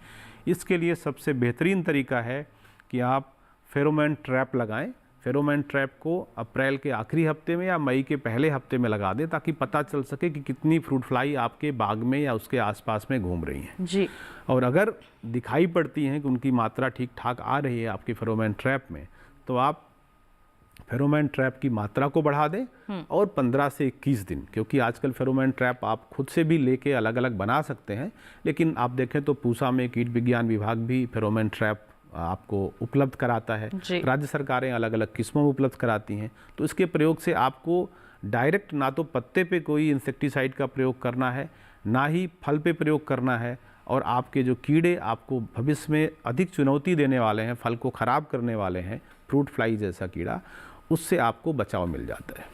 इसके लिए सबसे बेहतरीन तरीका है कि आप फेरोमोन ट्रैप लगाएं। फेरोमोन ट्रैप को अप्रैल के आखिरी हफ्ते में या मई के पहले हफ्ते में लगा दें, ताकि पता चल सके कि कितनी फ्रूट फ्लाई आपके बाग में या उसके आसपास में घूम रही हैं जी। और अगर दिखाई पड़ती हैं कि उनकी मात्रा ठीक ठाक आ रही है आपके फेरोमोन ट्रैप में, तो आप फेरोमोन ट्रैप की मात्रा को बढ़ा दें और 15 से 21 दिन, क्योंकि आजकल फेरोमोन ट्रैप आप खुद से भी लेके अलग अलग बना सकते हैं, लेकिन आप देखें तो पूसा में कीट विज्ञान विभाग भी फेरोमोन ट्रैप आपको उपलब्ध कराता है। राज्य सरकारें अलग अलग किस्मों में उपलब्ध कराती हैं। तो इसके प्रयोग से आपको डायरेक्ट ना तो पत्ते पे कोई इंसेक्टिसाइड का प्रयोग करना है, ना ही फल पे प्रयोग करना है, और आपके जो कीड़े आपको भविष्य में अधिक चुनौती देने वाले हैं, फल को ख़राब करने वाले हैं, फ्रूट फ्लाई जैसा कीड़ा, उससे आपको बचाव मिल जाता है।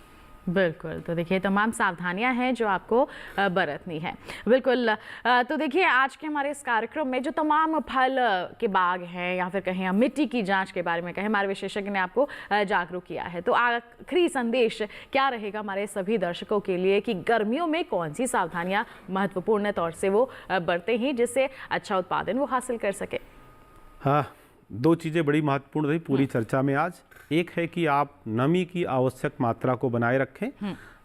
बिल्कुल। तो देखिए तमाम सावधानियां हैं जो आपको बरतनी है। बिल्कुल। तो देखिए आज के हमारे इस कार्यक्रम में जो तमाम फल के बाग हैं या फिर कहें मिट्टी की जांच के बारे में कहें, हमारे विशेषज्ञ ने आपको जागरूक किया है। तो आखिरी संदेश क्या रहेगा हमारे सभी दर्शकों के लिए कि गर्मियों में कौन सी सावधानियां महत्वपूर्ण तौर से वो बरतें ही जिससे अच्छा उत्पादन वो हासिल कर सके? हाँ, 2 चीज़ें बड़ी महत्वपूर्ण रही पूरी चर्चा में आज। एक है कि आप नमी की आवश्यक मात्रा को बनाए रखें,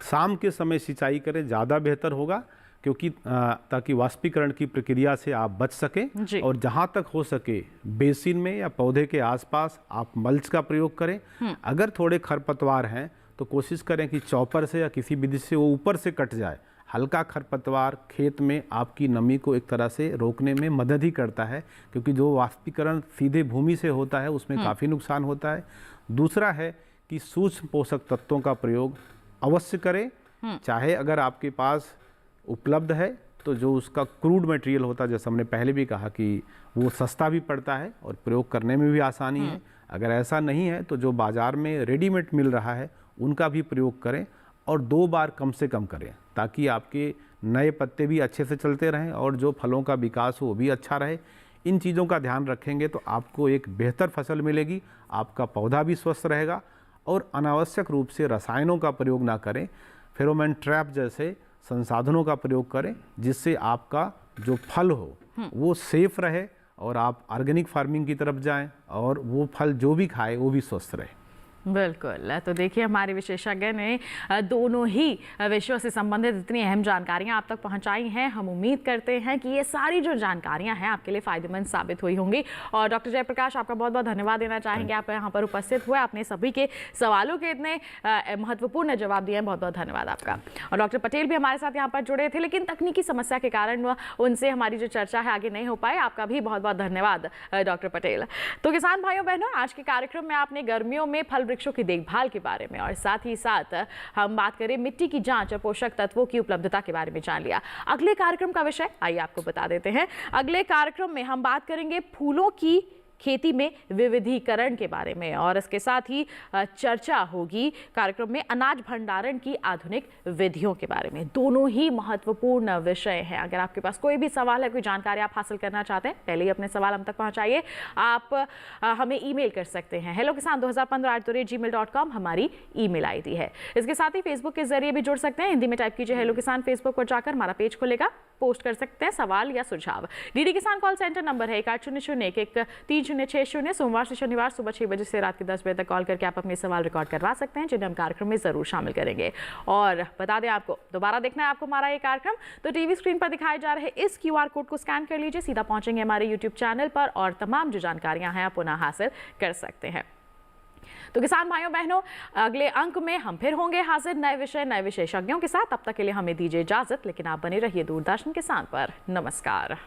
शाम के समय सिंचाई करें, ज़्यादा बेहतर होगा, क्योंकि ताकि वाष्पीकरण की प्रक्रिया से आप बच सकें। और जहाँ तक हो सके बेसिन में या पौधे के आसपास आप मल्च का प्रयोग करें। अगर थोड़े खरपतवार हैं तो कोशिश करें कि चॉपर से या किसी विधि से वो ऊपर से कट जाए। हल्का खरपतवार खेत में आपकी नमी को एक तरह से रोकने में मदद ही करता है, क्योंकि जो वाष्पीकरण सीधे भूमि से होता है उसमें काफ़ी नुकसान होता है। दूसरा है कि सूक्ष्म पोषक तत्वों का प्रयोग अवश्य करें, चाहे अगर आपके पास उपलब्ध है तो जो उसका क्रूड मटेरियल होता है, जैसे हमने पहले भी कहा कि वो सस्ता भी पड़ता है और प्रयोग करने में भी आसानी है। अगर ऐसा नहीं है तो जो बाज़ार में रेडीमेड मिल रहा है उनका भी प्रयोग करें, और 2 बार कम से कम करें, ताकि आपके नए पत्ते भी अच्छे से चलते रहें और जो फलों का विकास हो वो भी अच्छा रहे। इन चीज़ों का ध्यान रखेंगे तो आपको एक बेहतर फसल मिलेगी, आपका पौधा भी स्वस्थ रहेगा, और अनावश्यक रूप से रसायनों का प्रयोग ना करें। फेरोमोन ट्रैप जैसे संसाधनों का प्रयोग करें, जिससे आपका जो फल हो वो सेफ रहे और आप ऑर्गेनिक फार्मिंग की तरफ जाएं और वो फल जो भी खाए वो भी स्वस्थ रहे। बिल्कुल, तो देखिए हमारे विशेषज्ञ ने दोनों ही विषयों से संबंधित इतनी अहम जानकारियां आप तक पहुंचाई हैं। हम उम्मीद करते हैं कि ये सारी जो जानकारियां हैं आपके लिए फ़ायदेमंद साबित हुई होंगी। और डॉक्टर जयप्रकाश, आपका बहुत बहुत धन्यवाद देना चाहेंगे, आप यहाँ पर उपस्थित हुए, आपने सभी के सवालों के इतने महत्वपूर्ण जवाब दिए हैं, बहुत बहुत धन्यवाद आपका। और डॉक्टर पटेल भी हमारे साथ यहाँ पर जुड़े थे, लेकिन तकनीकी समस्या के कारण उनसे हमारी जो चर्चा है आगे नहीं हो पाई। आपका भी बहुत बहुत धन्यवाद डॉक्टर पटेल। तो किसान भाइयों बहनों, आज के कार्यक्रम में आपने गर्मियों में फल वृक्षों की देखभाल के बारे में और साथ ही साथ हम बात करें मिट्टी की जांच और पोषक तत्वों की उपलब्धता के बारे में जान लिया। अगले कार्यक्रम का विषय आइए आपको बता देते हैं। अगले कार्यक्रम में हम बात करेंगे फूलों की खेती में विविधीकरण के बारे में और इसके साथ ही चर्चा होगी कार्यक्रम में अनाज भंडारण की आधुनिक विधियों के बारे में। दोनों ही महत्वपूर्ण विषय हैं। अगर आपके पास कोई भी सवाल है, कोई जानकारी आप हासिल करना चाहते हैं, पहले ही अपने सवाल हम तक पहुंचाइए। आप हमें ईमेल कर सकते हैं hellokisan2015@gmail.com हमारी ईमेल आईडी है। इसके साथ ही फेसबुक के जरिए भी जुड़ सकते हैं। हिंदी में टाइप कीजिए हेलो किसान, फेसबुक पर जाकर हमारा पेज खुलेगा, पोस्ट कर सकते हैं सवाल या सुझाव। डीडी किसान कॉल सेंटर नंबर है 1800-113-060। सोमवार से शनिवार सुबह 6 बजे से रात के 10 बजे तक कॉल करके आप अपने सवाल रिकॉर्ड करवा सकते हैं, जिन्हें हम कार्यक्रम में जरूर शामिल करेंगे। और बता दें, आपको दोबारा देखना है आपको हमारा ये कार्यक्रम, तो टीवी स्क्रीन पर दिखाए जा रहे इस QR कोड को स्कैन कर लीजिए, सीधा पहुंचेंगे हमारे YouTube चैनल पर और तमाम जो जानकारियां हैं आप पुनः हासिल कर सकते हैं। तो किसान भाइयों बहनों, अगले अंक में हम फिर होंगे हाजिर नए विषय नए विशेषज्ञों के साथ। तब तक के लिए हमें दीजिए इजाजत, लेकिन आप बने रहिए दूरदर्शन किसान पर। नमस्कार।